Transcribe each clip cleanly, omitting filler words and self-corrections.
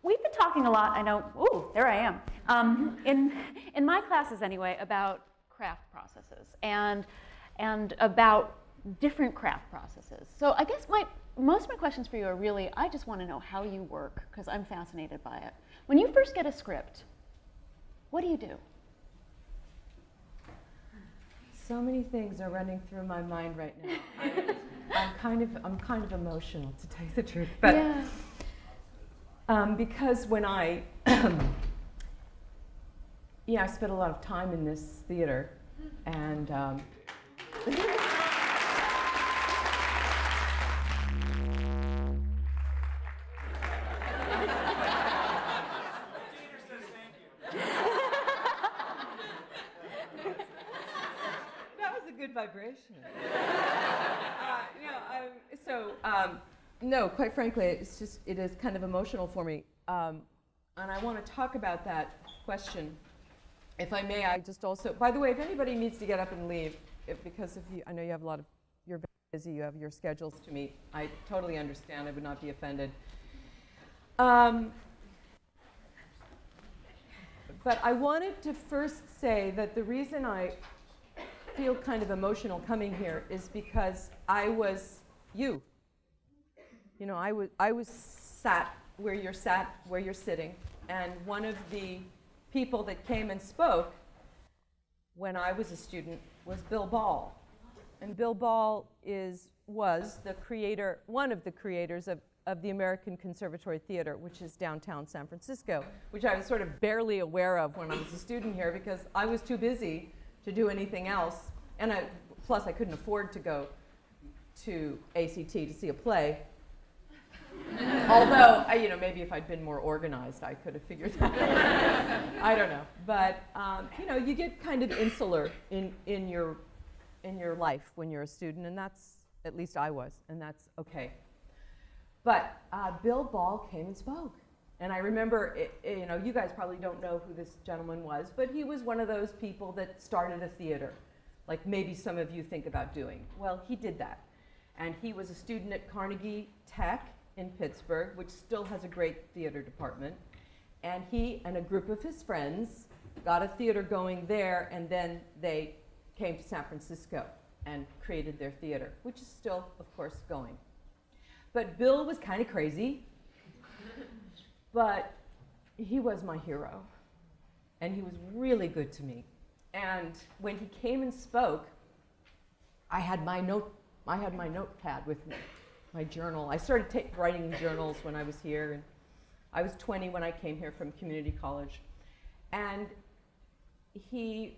We've been talking a lot, I know, ooh, there I am, in my classes anyway, about craft processes and about different craft processes. So I guess most of my questions for you are really, I just want to know how you work, because I'm fascinated by it. When you first get a script, what do you do? So many things are running through my mind right now. I'm kind of emotional, to tell you the truth, but yeah. Because when I spent a lot of time in this theater, and vibration. No, quite frankly, it is kind of emotional for me. And I want to talk about that question. If I may, I just also, by the way, if anybody needs to get up and leave, because I know you have you're very busy, you have your schedules to meet, I totally understand, I would not be offended. But I wanted to first say that the reason I feel kind of emotional coming here is because I was you. You know, I was sat where you're sitting, and one of the people that came and spoke when I was a student was Bill Ball. And Bill Ball was the creator, one of the creators of the American Conservatory Theater, which is downtown San Francisco, which I was sort of barely aware of when I was a student here because I was too busy to do anything else, and plus I couldn't afford to go to ACT to see a play. Although, maybe if I'd been more organized, I could have figured that out. I don't know, but you get kind of insular in your life when you're a student, and that's, at least I was, and that's okay. But Bill Ball came and spoke. And I remember, you guys probably don't know who this gentleman was, but he was one of those people that started a theater, like maybe some of you think about doing. Well, he did that. And he was a student at Carnegie Tech in Pittsburgh, which still has a great theater department. And he and a group of his friends got a theater going there, and then they came to San Francisco and created their theater, which is still, of course, going. But Bill was kind of crazy. But he was my hero, and he was really good to me. And when he came and spoke, I had my notepad with me, my journal. I started writing journals when I was here, and I was 20 when I came here from community college. And he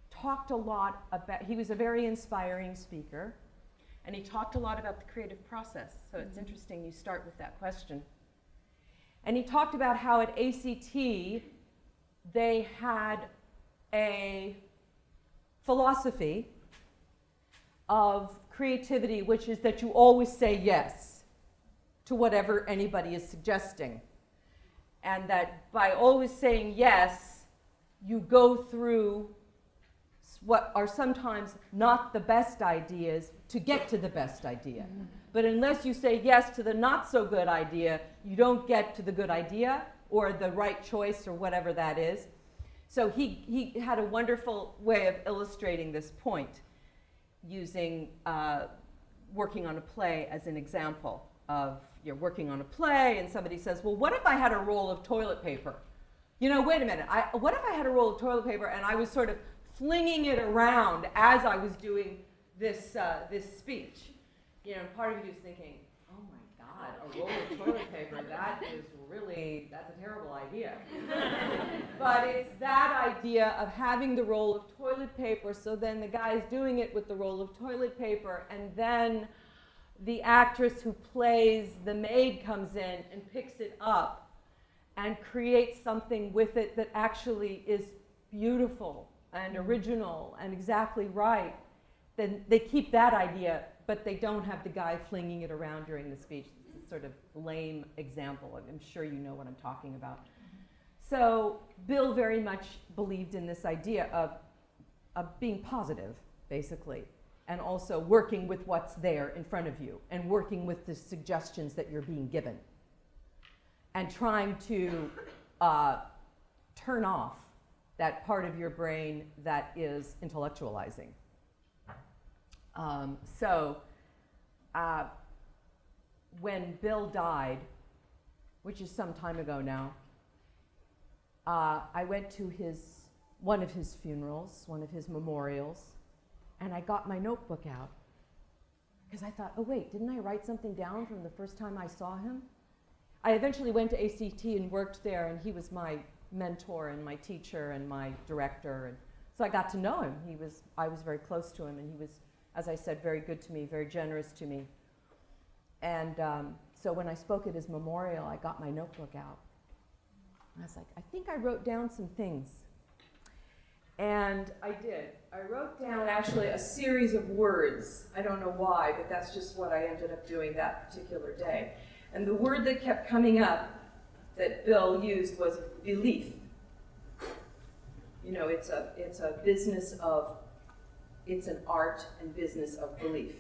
talked a lot about, he was a very inspiring speaker, and he talked a lot about the creative process. So it's interesting you start with that question. And he talked about how at ACT they had a philosophy of creativity, which is that you always say yes to whatever anybody is suggesting. And that by always saying yes, you go through what are sometimes not the best ideas to get to the best idea. Mm-hmm. But unless you say yes to the not so good idea, you don't get to the good idea or the right choice or whatever that is. So he had a wonderful way of illustrating this point using working on a play as an example of you're working on a play and somebody says, well, what if I had a roll of toilet paper? Wait a minute, what if I had a roll of toilet paper and I was sort of flinging it around as I was doing this speech? Part of you is thinking, oh my God, a roll of toilet paper, that's a terrible idea. But it's that idea of having the roll of toilet paper, so then the guy's doing it with the roll of toilet paper, and then the actress who plays the maid comes in and picks it up and creates something with it that actually is beautiful and original and exactly right. Then they keep that idea, but they don't have the guy flinging it around during the speech. It's a sort of lame example. I'm sure you know what I'm talking about. So Bill very much believed in this idea of being positive, basically, and also working with what's there in front of you and working with the suggestions that you're being given. and trying to turn off that part of your brain that is intellectualizing. When Bill died, which is some time ago now, I went to one of his funerals, one of his memorials, and I got my notebook out. Because I thought, oh wait, didn't I write something down from the first time I saw him? I eventually went to ACT and worked there, and he was my mentor and my teacher and my director. And so I got to know him. I was very close to him, and he was, as I said, very good to me, very generous to me. And so when I spoke at his memorial, I got my notebook out. I was like, I think I wrote down some things. And I did. I wrote down actually a series of words. I don't know why, but that's just what I ended up doing that particular day. And the word that kept coming up that Bill used was belief. You know, it's a business of, it's an art and business of belief.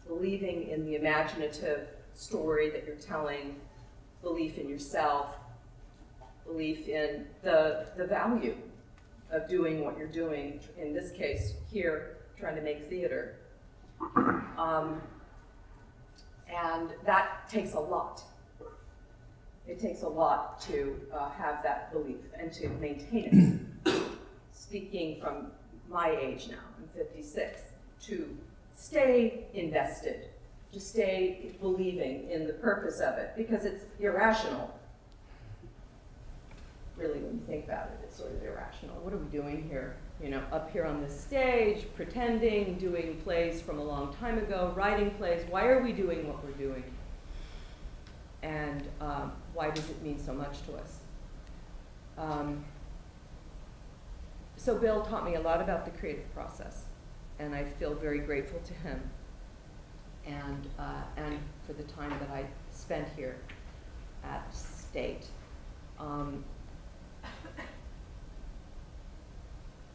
Believing in the imaginative story that you're telling, belief in yourself, belief in the value of doing what you're doing, in this case here, trying to make theater. And that takes a lot. It takes a lot to have that belief and to maintain it. Speaking from my age now, I'm 56, to stay invested, to stay believing in the purpose of it, because it's irrational. Really, when you think about it, it's sort of irrational. What are we doing here? You know, up here on this stage, pretending, doing plays from a long time ago, writing plays. Why are we doing what we're doing? And why does it mean so much to us? So Bill taught me a lot about the creative process, and I feel very grateful to him and for the time that I spent here at State.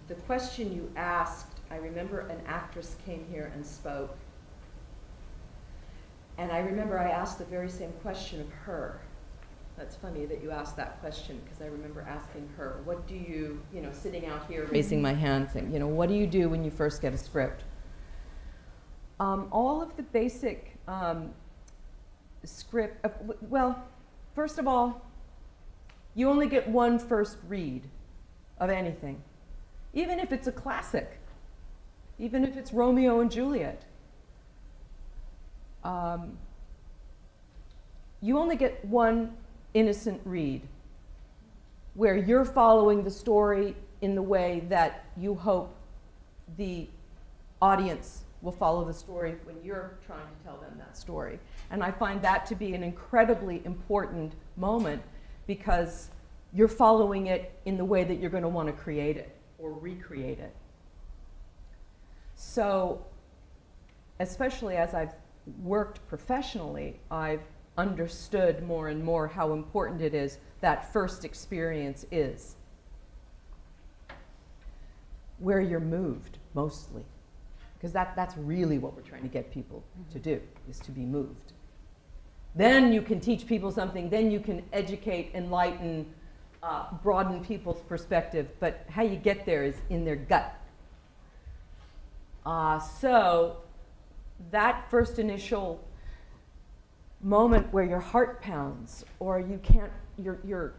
The question you asked, I remember an actress came here and spoke, and I remember I asked the very same question of her. That's funny that you asked that question, because I remember asking her, what do you, sitting out here raising my hand saying, what do you do when you first get a script? All of the basic script, well, first of all, you only get one first read of anything, even if it's a classic, even if it's Romeo and Juliet. You only get one innocent read where you're following the story in the way that you hope the audience will follow the story when you're trying to tell them that story. And I find that to be an incredibly important moment, because you're following it in the way that you're going to want to create it or recreate it. So, especially as I've worked professionally, I've understood more and more how important it is that first experience is, where you're moved mostly, because that's really what we're trying to get people to do, is to be moved. Then you can teach people something, then you can educate, enlighten, broaden people's perspective, but how you get there is in their gut. So that first initial moment where your heart pounds, or you can't, you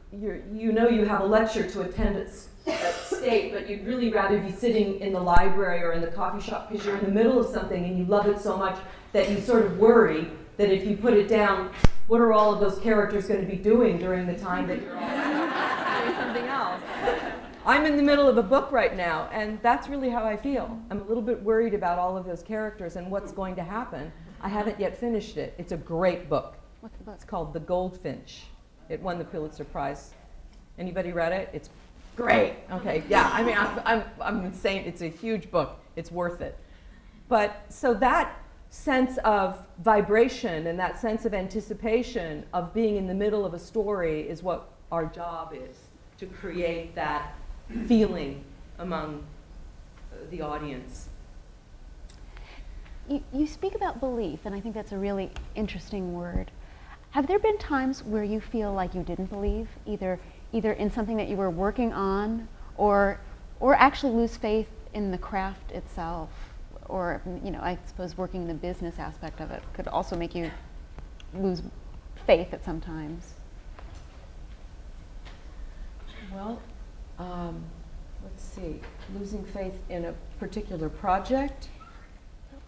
have a lecture to attend at State, but you'd really rather be sitting in the library or in the coffee shop because you're in the middle of something and you love it so much that you sort of worry that if you put it down, what are all of those characters going to be doing during the time that you're all doing something else? I'm in the middle of a book right now, and that's really how I feel. I'm a little bit worried about all of those characters and what's going to happen. I haven't yet finished it. It's a great book. What's the book? It's called The Goldfinch. It won the Pulitzer Prize. Anybody read it? It's great. Okay, yeah, I mean, I'm insane. It's a huge book. It's worth it. But so that sense of vibration and that sense of anticipation of being in the middle of a story is what our job is, to create that feeling among the audience. You speak about belief, and I think that's a really interesting word. Have there been times where you feel like you didn't believe, either in something that you were working on, or actually lose faith in the craft itself? Or, you know, I suppose working the business aspect of it could also make you lose faith at some times. Well, let's see, losing faith in a particular project?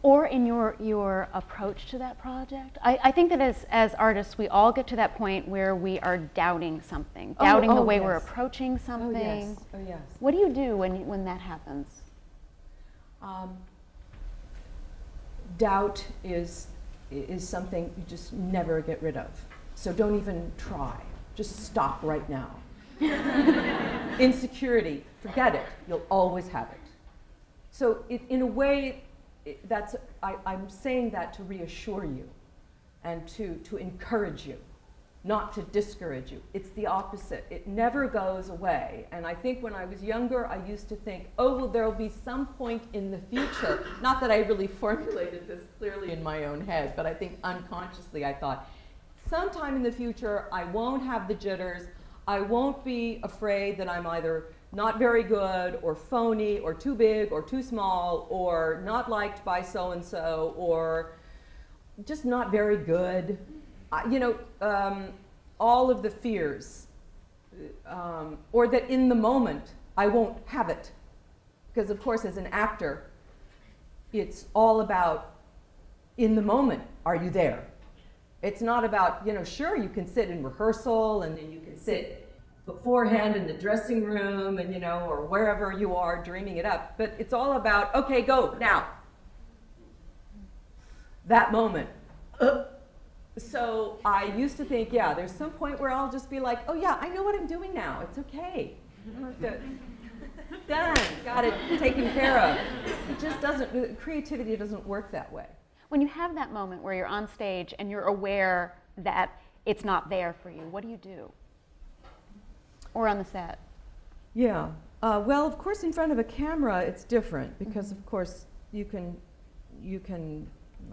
Or in your approach to that project. I think that as artists, we all get to that point where we are doubting something, doubting the way we're approaching something. Oh yes. What do you do when that happens? Doubt is something you just never get rid of. So don't even try. Just stop right now. Insecurity, forget it. You'll always have it. So in a way, I'm saying that to reassure you and to encourage you, not to discourage you. It's the opposite. It never goes away. And I think when I was younger, I used to think, oh, well, there'll be some point in the future. Not that I really formulated this clearly in my own head, but I think unconsciously I thought, sometime in the future, I won't have the jitters. I won't be afraid that I'm either not very good, or phony, or too big, or too small, or not liked by so-and-so, or just not very good. You know, all of the fears. Or that in the moment, I won't have it. Because of course, as an actor, it's all about, in the moment, are you there? It's not about, you know, sure, you can sit in rehearsal, and then you can sit beforehand in the dressing room, and, you know, or wherever you are dreaming it up. But it's all about, okay, go, now. That moment. So I used to think, yeah, there's some point where I'll just be like, oh yeah, I know what I'm doing now. It's okay. Done, got it taken care of. It just doesn't, creativity doesn't work that way. When you have that moment where you're on stage and you're aware that it's not there for you, what do you do? Or on the set? Yeah. Well, of course, in front of a camera, it's different because, of course, you can,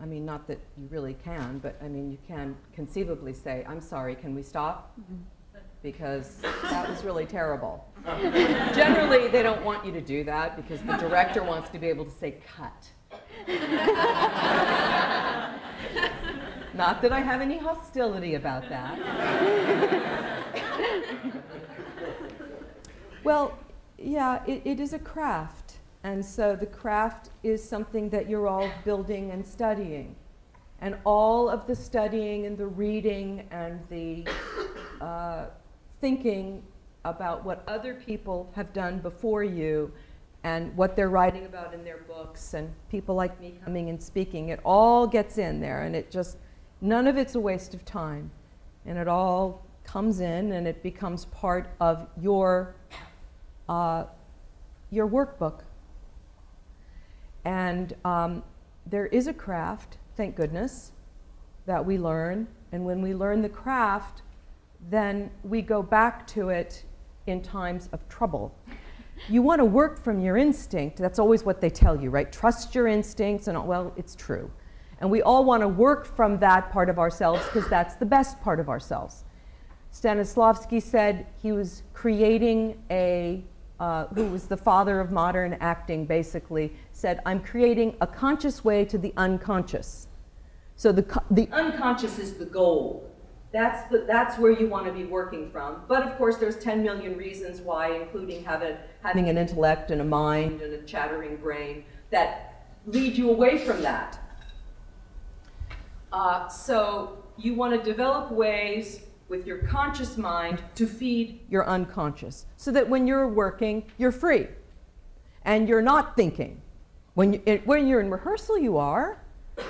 I mean, not that you really can, but I mean, you can conceivably say, I'm sorry, can we stop? Because that was really terrible. Generally, they don't want you to do that because the director wants to be able to say, cut. Not that I have any hostility about that. Well, yeah, it is a craft. And so the craft is something that you're all building and studying. And all of the studying and the reading and the thinking about what other people have done before you and what they're writing about in their books and people like me coming and speaking, it all gets in there, and it just, none of it's a waste of time. And it all comes in and it becomes part of your workbook. And there is a craft, thank goodness, that we learn. And when we learn the craft, then we go back to it in times of trouble. You want to work from your instinct. That's always what they tell you, right? Trust your instincts. And well, it's true. And we all want to work from that part of ourselves because that's the best part of ourselves. Stanislavski said he was creating who was the father of modern acting, basically, said, I'm creating a conscious way to the unconscious. So the unconscious is the goal. That's where you want to be working from. But of course, there's 10 million reasons why, including having an intellect and a mind and a chattering brain, that lead you away from that. So you want to develop ways with your conscious mind to feed your unconscious, so that when you're working, you're free, and you're not thinking. When you're in rehearsal, you are,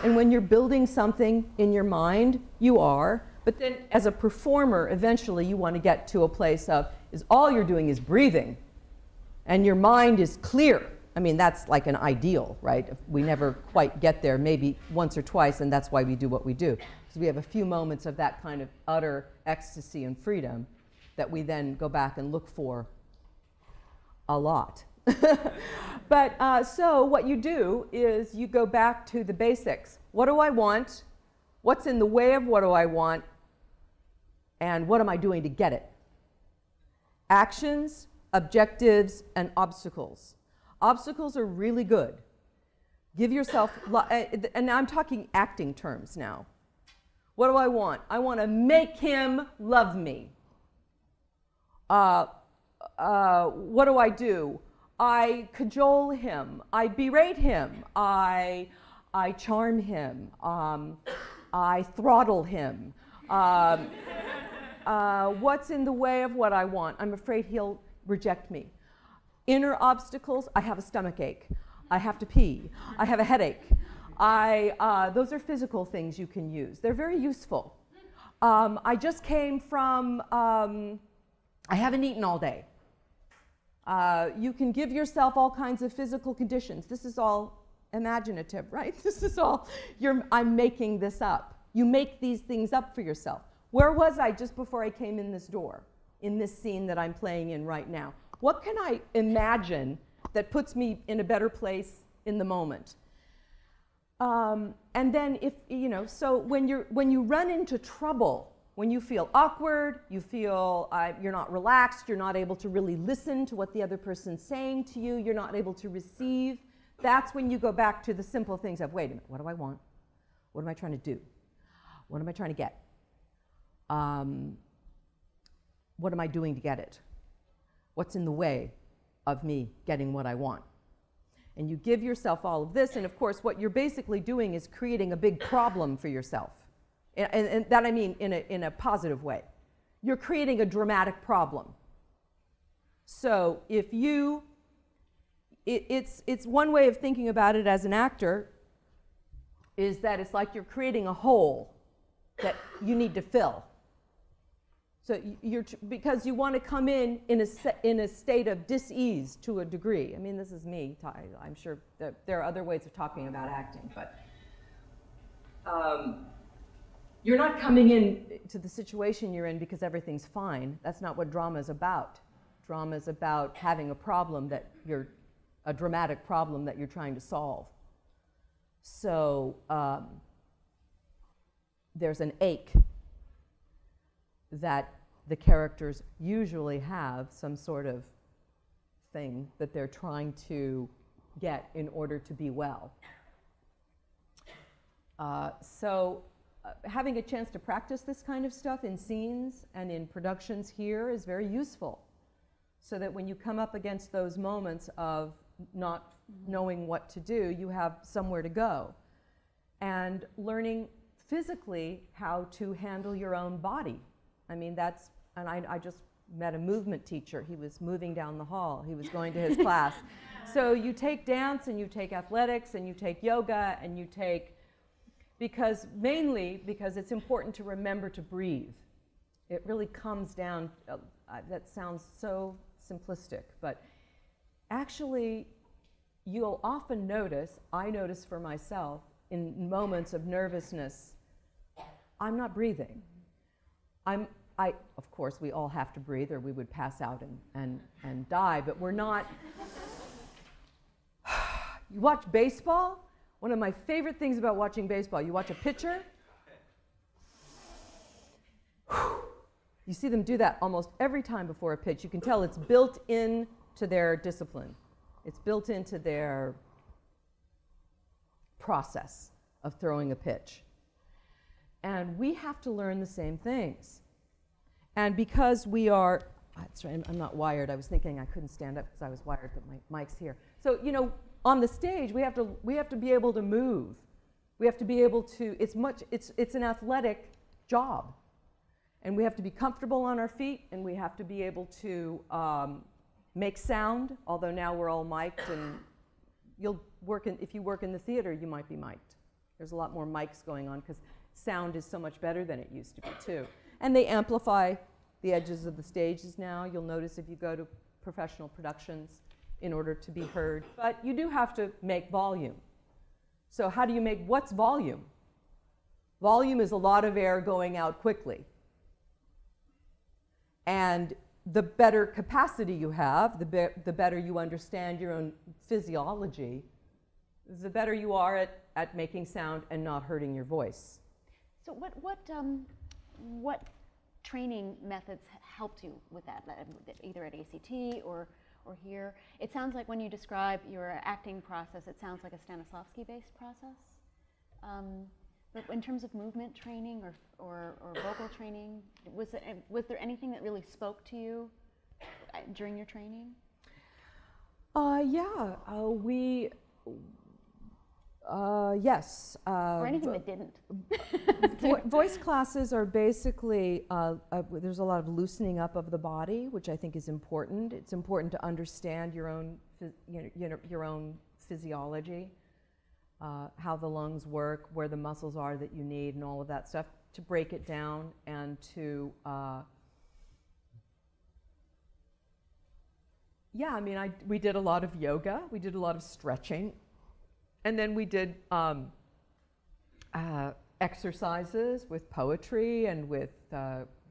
and when you're building something in your mind, you are. But then, as a performer, eventually you want to get to a place of all you're doing is breathing, and your mind is clear. I mean, that's like an ideal, right? We never quite get there, maybe once or twice, and that's why we do what we do. Because we have a few moments of that kind of utter ecstasy and freedom that we then go back and look for a lot. But so what you do is you go back to the basics. What do I want? What's in the way of what do I want? and what am I doing to get it? Actions, objectives, and obstacles. Obstacles are really good. Give yourself, and I'm talking acting terms now. What do I want? I want to make him love me. What do? I cajole him. I berate him. I charm him. I throttle him. What's in the way of what I want? I'm afraid he'll reject me. Inner obstacles, I have a stomach ache. I have to pee. I have a headache. Those are physical things you can use. They're very useful. I just came from, I haven't eaten all day. You can give yourself all kinds of physical conditions. This is all imaginative, right? This is all, I'm making this up. You make these things up for yourself. Where was I just before I came in this door, in this scene that I'm playing in right now? What can I imagine that puts me in a better place in the moment? And then so when you run into trouble, when you feel awkward, you feel you're not relaxed, you're not able to really listen to what the other person's saying to you, you're not able to receive, that's when you go back to the simple things of, wait a minute, what do I want? What am I trying to do? What am I trying to get? What am I doing to get it? What's in the way of me getting what I want? And you give yourself all of this, and of course what you're basically doing is creating a big problem for yourself. And that I mean in a positive way. You're creating a dramatic problem. So if it's one way of thinking about it as an actor is that it's like you're creating a hole that you need to fill. So because you want to come in a state of dis-ease to a degree. I mean, this is me. I'm sure that there are other ways of talking about acting, but you're not coming in to the situation you're in because everything's fine. That's not what drama is about. Drama is about having a problem a dramatic problem that you're trying to solve. So there's an ache that the characters usually have, some sort of thing that they're trying to get in order to be well. Having a chance to practice this kind of stuff in scenes and in productions here is very useful, so that when you come up against those moments of not knowing what to do, you have somewhere to go. And learning physically how to handle your own body. I mean, and I just met a movement teacher. He was moving down the hall. He was going to his class. So you take dance and you take athletics and you take yoga and you take, mainly because it's important to remember to breathe. It really comes down, that sounds so simplistic, but actually you'll often notice, I notice for myself, in moments of nervousness, I'm not breathing. Of course, we all have to breathe or we would pass out and die, but we're not. You watch baseball? One of my favorite things about watching baseball, you watch a pitcher, you see them do that almost every time before a pitch. You can tell it's built into their discipline. It's built into their process of throwing a pitch. And we have to learn the same things. And because we are, sorry, I'm not wired. I was thinking I couldn't stand up because I was wired, but my mic's here. So, on the stage, we have to be able to move. We have to be able to, it's an athletic job. And we have to be comfortable on our feet, and we have to be able to make sound, although now we're all mic'd, and if you work in the theater, you might be mic'd. There's a lot more mics going on because sound is so much better than it used to be, too. And they amplify the edges of the stages now. You'll notice if you go to professional productions in order to be heard. But you do have to make volume. So how do you make, what's volume? Volume is a lot of air going out quickly. And the better capacity you have, the better you understand your own physiology, the better you are at making sound and not hurting your voice. So what training methods helped you with that, either at ACT or here? It sounds like when you describe your acting process, it sounds like a Stanislavski-based process. But in terms of movement training or vocal training, was there anything that really spoke to you during your training? Yes. Or anything that didn't? Voice classes are basically, there's a lot of loosening up of the body, which I think is important. It's important to understand your own, your own physiology, how the lungs work, where the muscles are that you need, and all of that stuff, to break it down and to, yeah, I mean, we did a lot of yoga, we did a lot of stretching, and then we did exercises with poetry and with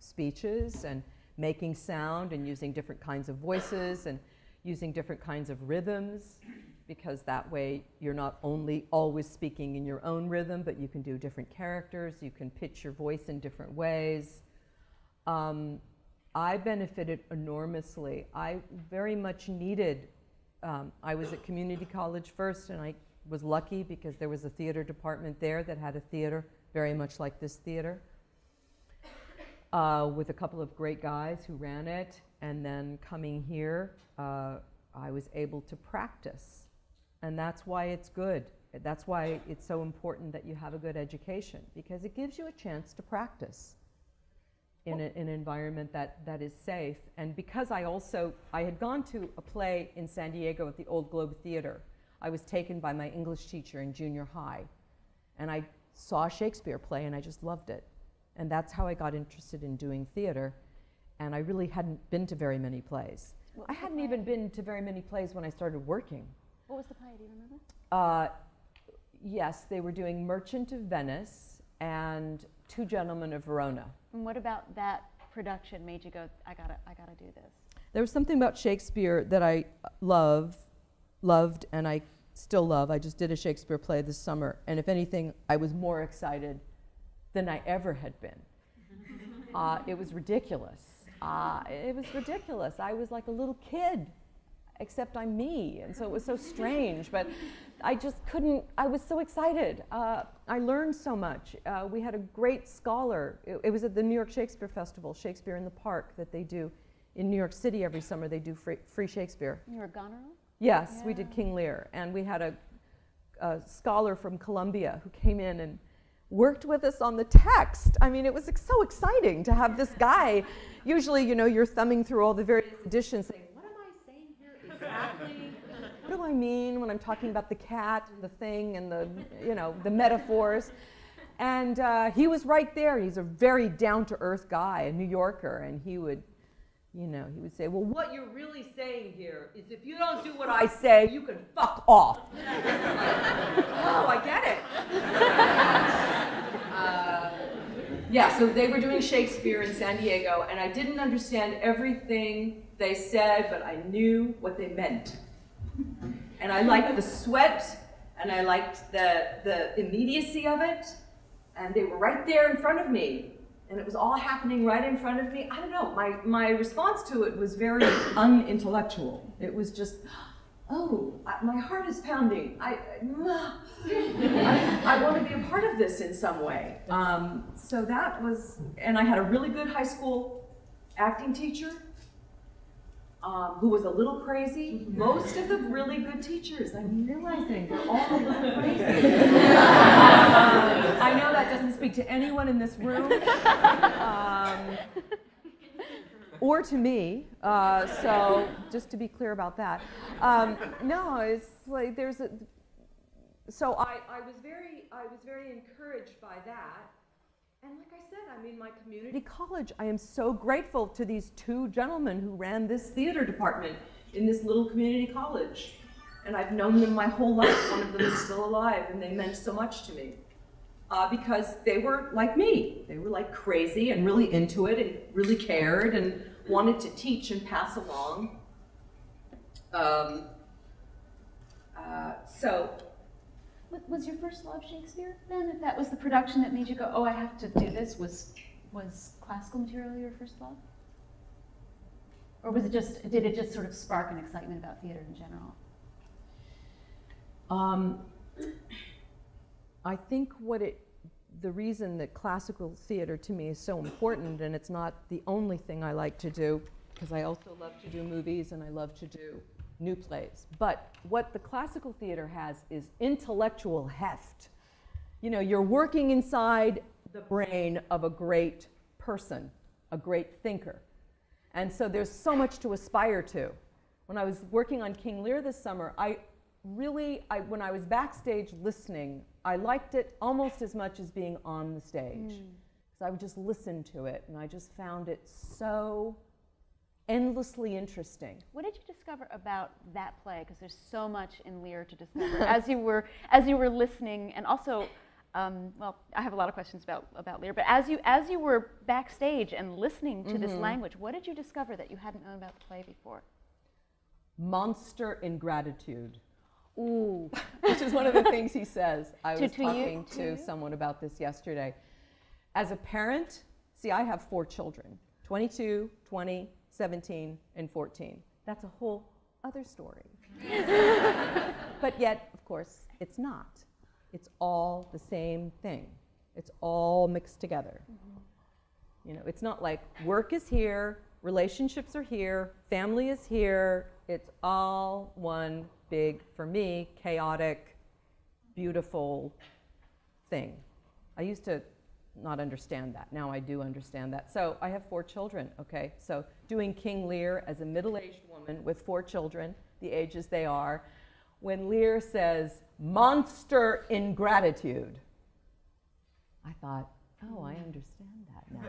speeches and making sound and using different kinds of voices and using different kinds of rhythms, because that way you're not only always speaking in your own rhythm, but you can do different characters, you can pitch your voice in different ways. I benefited enormously. I very much needed, I was at community college first, and I was lucky because there was a theater department there that had a theater very much like this theater, with a couple of great guys who ran it. And then coming here, I was able to practice. And that's why it's good. That's why it's so important that you have a good education, because it gives you a chance to practice in an environment that is safe. And because I had gone to a play in San Diego at the Old Globe Theater. I was taken by my English teacher in junior high, and I saw a Shakespeare play and I just loved it. And that's how I got interested in doing theater. And I really hadn't been to very many plays. I hadn't even been to very many plays when I started working. What was the play? Do you remember? Yes, they were doing Merchant of Venice and Two Gentlemen of Verona. And what about that production made you go, I gotta do this? There was something about Shakespeare that I loved, and I still love. I just did a Shakespeare play this summer, and if anything, I was more excited than I ever had been. It was ridiculous. It was ridiculous. I was like a little kid, except I'm me, and so it was so strange, but I just couldn't, I was so excited. I learned so much. We had a great scholar. It was at the New York Shakespeare Festival, Shakespeare in the Park, that they do in New York City every summer. They do free Shakespeare. You were a goneril? Yes, yeah. We did King Lear, and we had a scholar from Columbia who came in and worked with us on the text. I mean, it was so exciting to have this guy. Usually, you know, you're thumbing through all the various editions saying, what am I saying here exactly? What do I mean when I'm talking about the cat and the thing and the, you know, the metaphors? And he was right there. He's a very down-to-earth guy, a New Yorker, and he would, you know, he would say, well, what you're really saying here is if you don't do what I say, you can fuck off. Oh, I get it. Yeah, so they were doing Shakespeare in San Diego, and I didn't understand everything they said, but I knew what they meant. And I liked the sweat, and I liked the immediacy of it, and they were right there in front of me. And it was all happening right in front of me. I don't know, my response to it was very unintellectual. It was just, oh, my heart is pounding. I want to be a part of this in some way. So that was, and I had a really good high school acting teacher who was a little crazy. Most of the really good teachers, I'm realizing, they're all a little crazy. I know that doesn't speak to anyone in this room, or to me, so just to be clear about that. No, it's like there's a, so I was very encouraged by that. And like I said, I mean, my community college, I am so grateful to these two gentlemen who ran this theater department in this little community college. And I've known them my whole life. One of them is still alive, and they meant so much to me. Because they were like me. They were like crazy and really into it and really cared and wanted to teach and pass along. Was your first love Shakespeare then? If that was the production that made you go, oh, I have to do this, was Was classical material your first love? Or was it just, did it just sort of spark an excitement about theater in general? I think the reason that classical theater to me is so important, and it's not the only thing I like to do, because I also love to do movies and I love to do new plays. But what the classical theater has is intellectual heft. You know, you're working inside the brain of a great person, a great thinker. And so there's so much to aspire to. When I was working on King Lear this summer, when I was backstage listening, I liked it almost as much as being on the stage. Because I would just listen to it, and I just found it so endlessly interesting. What did you discover about that play? Because there's so much in Lear to discover as you were listening, and also, well, I have a lot of questions about Lear. But as you were backstage and listening to this language, what did you discover that you hadn't known about the play before? Monster ingratitude. Ooh. Which is one of the things he says. I was talking to to someone about this yesterday. As a parent, see, I have 4 children, 22, 20, 17, and 14. That's a whole other story. But yet, of course, it's not. It's all the same thing. It's all mixed together. You know, it's not like work is here, relationships are here, family is here. It's all one big, for me, chaotic, beautiful thing. I used to not understand that. Now I do understand that. So I have 4 children, okay? So doing King Lear as a middle-aged woman with 4 children, the ages they are, when Lear says, monster ingratitude, I thought, oh, I understand that now.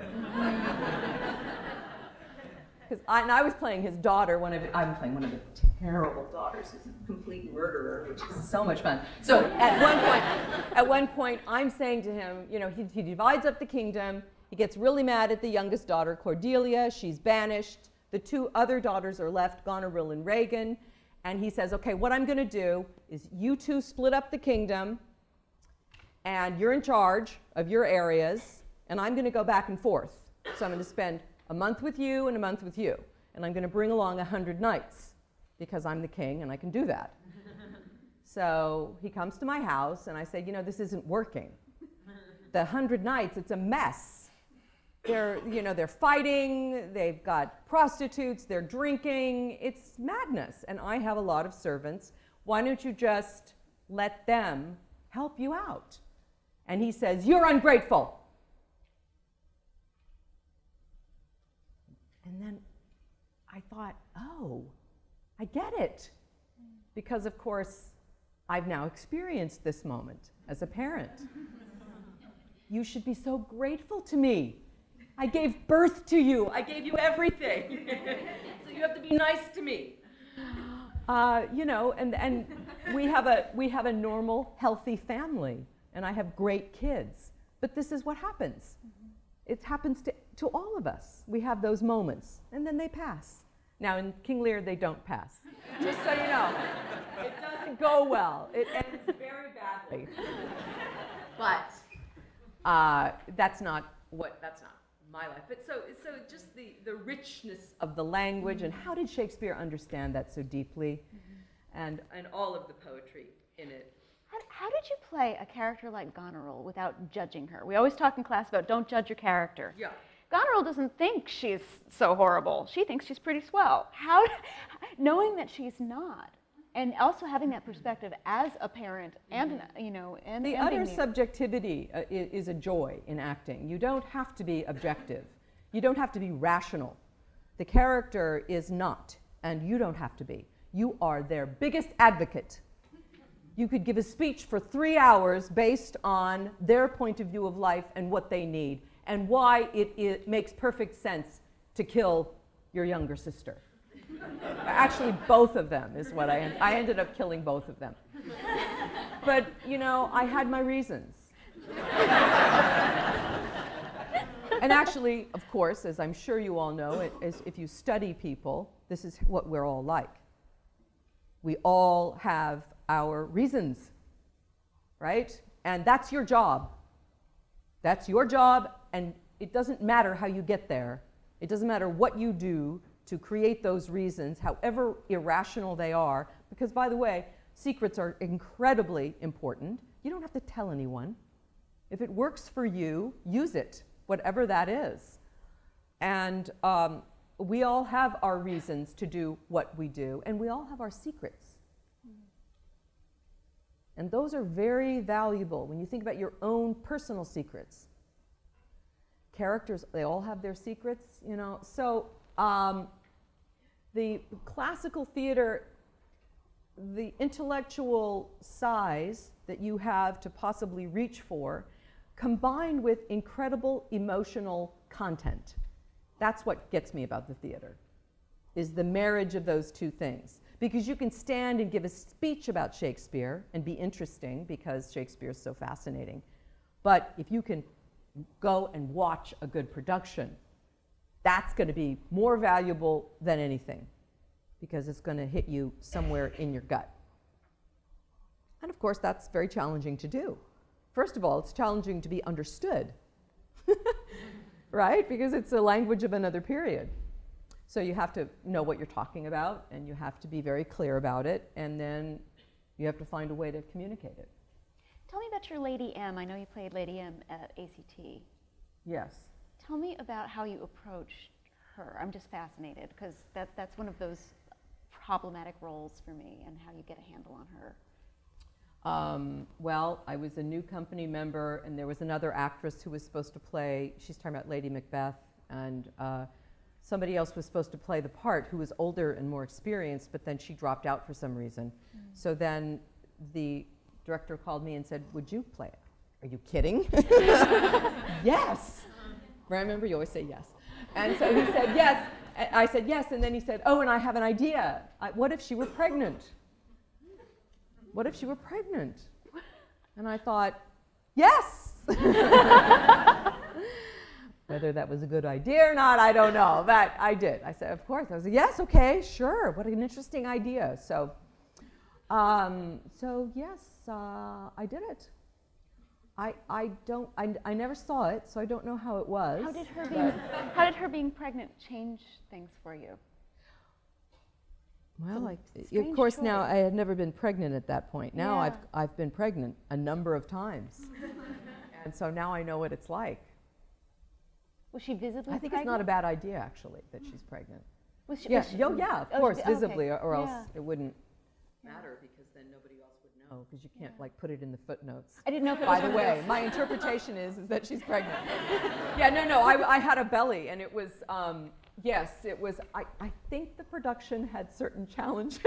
Because I was playing his daughter, I'm playing one of the terrible daughters who's a complete murderer, which is so much fun. So at one point, I'm saying to him, you know, he divides up the kingdom. He gets really mad at the youngest daughter, Cordelia. She's banished. The 2 other daughters are left, Goneril and Regan. And he says, okay, what I'm going to do is you 2 split up the kingdom, and you're in charge of your areas, and I'm going to go back and forth. So I'm going to spend a month with you and a month with you. And I'm going to bring along 100 knights, because I'm the king and I can do that. So he comes to my house, and I say, you know, this isn't working. The 100 knights, it's a mess. They're fighting, they've got prostitutes, they're drinking, it's madness. And I have a lot of servants. Why don't you just let them help you out? And he says, you're ungrateful. And then I thought, oh, I get it. Because, of course, I've now experienced this moment as a parent. You should be so grateful to me. I gave birth to you. I gave you everything. So you have to be nice to me. You know, and we have a normal, healthy family, and I have great kids. But this is what happens. It happens to all of us. We have those moments, and then they pass. Now, in King Lear, they don't pass. Just so you know, it doesn't go well. It ends very badly. But that's not my life. But so just the richness of the language, and how did Shakespeare understand that so deeply, and all of the poetry in it. How did you play a character like Goneril without judging her? We always talk in class about don't judge your character. Yeah. Goneril doesn't think she's so horrible. She thinks she's pretty swell. Knowing that she's not, and also having that perspective as a parent and, you know, and the utter subjectivity is a joy in acting. You don't have to be objective. You don't have to be rational. The character is not, and you don't have to be. You are their biggest advocate. You could give a speech for 3 hours based on their point of view of life and what they need, and why it makes perfect sense to kill your younger sister. Actually, both of them is what I ended up killing both of them. But, you know, I had my reasons. And actually, of course, as I'm sure you all know, if you study people, this is what we're all like. We all have our reasons, right? And that's your job. That's your job, and it doesn't matter how you get there. It doesn't matter what you do to create those reasons, however irrational they are, because by the way, secrets are incredibly important. You don't have to tell anyone. If it works for you, use it, whatever that is. And we all have our reasons to do what we do, and we all have our secrets. And those are very valuable when you think about your own personal secrets. Characters, they all have their secrets, you know. So the classical theater, the intellectual size that you have to possibly reach for, combined with incredible emotional content. That's what gets me about the theater, is the marriage of those two things. Because you can stand and give a speech about Shakespeare and be interesting because Shakespeare is so fascinating. But if you can go and watch a good production, that's going to be more valuable than anything because it's going to hit you somewhere in your gut. And of course, that's very challenging to do. First of all, it's challenging to be understood, right? Because it's a language of another period. So you have to know what you're talking about, and you have to be very clear about it, and then you have to find a way to communicate it. Tell me about your Lady M. I know you played Lady M at ACT. Yes. Tell me about how you approached her. I'm just fascinated, because that's one of those problematic roles for me, and how you get a handle on her. Well, I was a new company member, and there was another actress who was supposed to play, she's talking about Lady Macbeth, and somebody else was supposed to play the part who was older and more experienced, but then she dropped out for some reason. So then the director called me and said, would you play it? Are you kidding? Yes. Remember, you always say yes. And so he said yes. I said yes, and then he said, oh, and I have an idea. What if she were pregnant? What if she were pregnant? And I thought, yes! Whether that was a good idea or not, I don't know, but I did. I said, of course. I was like, yes, okay, sure. What an interesting idea. So yes, I did it. I never saw it, so I don't know how it was. How did her being pregnant change things for you? Well, of course, choice. Now I had never been pregnant at that point. Now yeah. I've been pregnant a number of times, and so now I know what it's like. Was she visibly pregnant? I think it's not a bad idea, actually, that she's pregnant. Was she, yeah, was she, yeah, of course, visibly, okay. or else it wouldn't matter, because then nobody else would know, because you can't like put it in the footnotes. I didn't know if it By the way, my interpretation is that she's pregnant. Yeah, no, I had a belly, and it was, yes, it was, I think the production had certain challenges.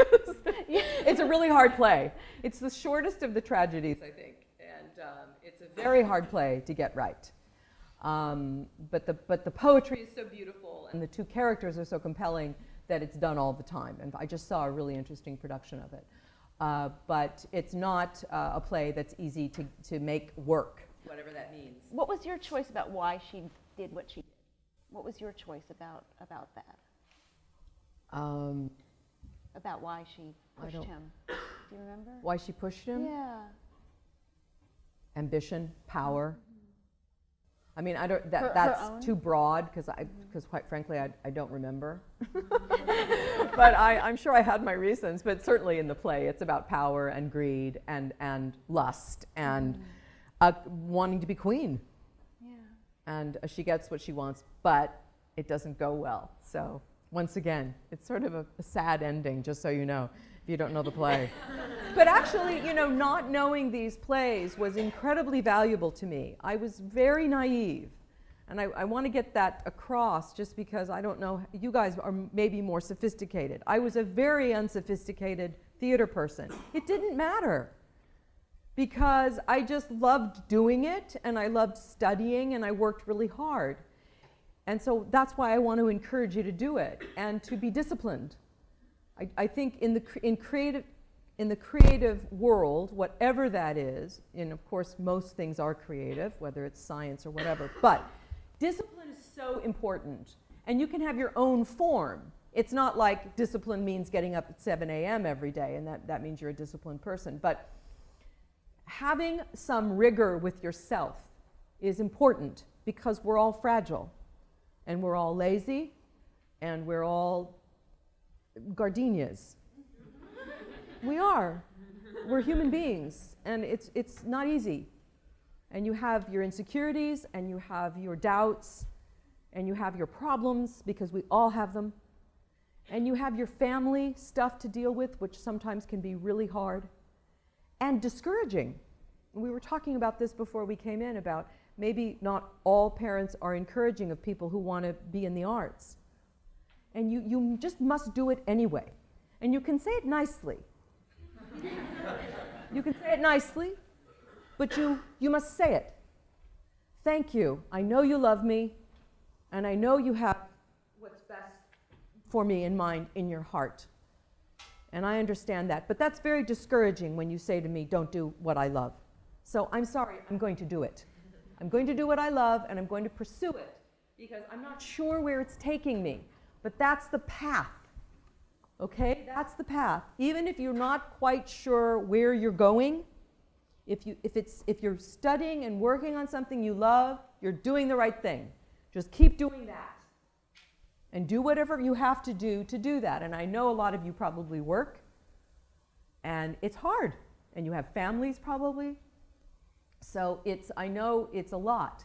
It's a really hard play. It's the shortest of the tragedies, I think, and it's a very hard play to get right. But the poetry is so beautiful, and the two characters are so compelling that it's done all the time. And I just saw a really interesting production of it. But it's not a play that's easy to make work, whatever that means. What was your choice about why she did what she did? What was your choice about that? About why she pushed him? Do you remember? Why she pushed him? Yeah. Ambition, power. I mean, I don't. That's too broad, because quite frankly, I don't remember. But I'm sure I had my reasons. But certainly in the play, it's about power and greed and lust and wanting to be queen. Yeah. And she gets what she wants, but it doesn't go well. So once again, it's sort of a sad ending, just so you know, if you don't know the play. But actually, you know, not knowing these plays was incredibly valuable to me. I was very naive, and I want to get that across, just because I don't know, you guys are maybe more sophisticated. I was a very unsophisticated theater person. It didn't matter, because I just loved doing it, and I loved studying, and I worked really hard. And so that's why I want to encourage you to do it, and to be disciplined. I think in the creative world, whatever that is, and of course most things are creative, whether it's science or whatever, but discipline is so important. And you can have your own form. It's not like discipline means getting up at 7 a.m. every day, and that means you're a disciplined person. But having some rigor with yourself is important, because we're all fragile, and we're all lazy, and we're all gardenias. We are. We're human beings, and it's not easy. And you have your insecurities, and you have your doubts, and you have your problems, because we all have them. And you have your family stuff to deal with, which sometimes can be really hard and discouraging. We were talking about this before we came in, about maybe not all parents are encouraging of people who want to be in the arts. And you just must do it anyway. And you can say it nicely. You can say it nicely, but you must say it. Thank you. I know you love me, and I know you have what's best for me in mind in your heart. And I understand that. But that's very discouraging when you say to me, don't do what I love. So I'm sorry, I'm going to do it. I'm going to do what I love, and I'm going to pursue it, because I'm not sure where it's taking me. But that's the path. Okay? That's the path. Even if you're not quite sure where you're going, if you're studying and working on something you love, you're doing the right thing. Just keep doing that. And do whatever you have to do that. And I know a lot of you probably work, and it's hard. And you have families probably. So I know it's a lot,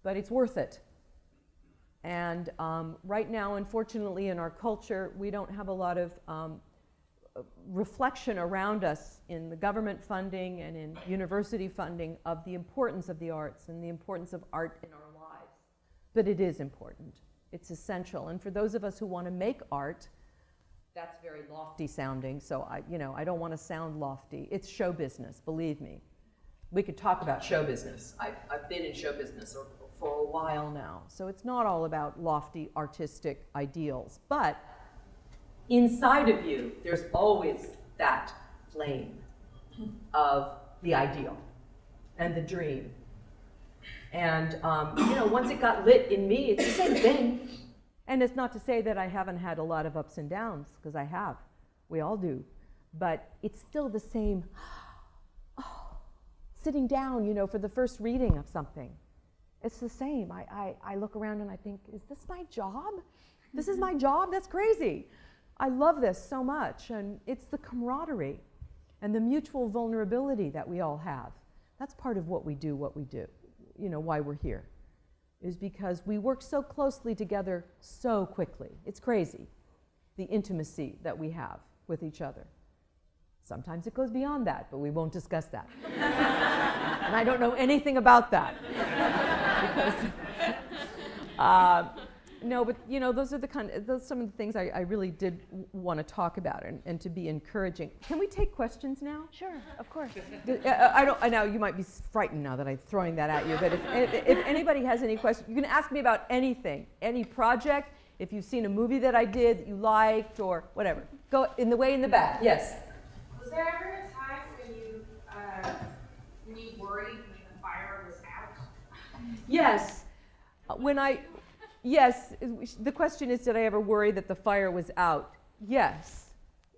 but it's worth it. And right now, unfortunately, in our culture, we don't have a lot of reflection around us in the government funding and in university funding of the importance of the arts and the importance of art in our lives. But it is important. It's essential. And for those of us who want to make art, that's very lofty sounding. So I don't want to sound lofty. It's show business, believe me. We could talk about show business. I've been in show business for a while now. So it's not all about lofty artistic ideals. But inside of you, there's always that flame of the ideal and the dream. And once it got lit in me, it's the same thing. And it's not to say that I haven't had a lot of ups and downs, because I have. We all do. But it's still the same, sitting down, for the first reading of something. It's the same. I look around and I think, is this my job? This is my job? That's crazy. I love this so much. And it's the camaraderie and the mutual vulnerability that we all have. That's part of what we do, why we're here, is because we work so closely together so quickly. It's crazy, the intimacy that we have with each other. Sometimes it goes beyond that, but we won't discuss that. And I don't know anything about that. No, but those are some of the things I really did want to talk about and to be encouraging. Can we take questions now? Sure, of course. I know you might be frightened now that I'm throwing that at you, but if anybody has any questions, you can ask me about anything, any project. If you've seen a movie that I did that you liked or whatever, go in the way in the back. Yes. Was there ever a time when you worried when the fire was out? Yes. Yes, the question is, did I ever worry that the fire was out? Yes,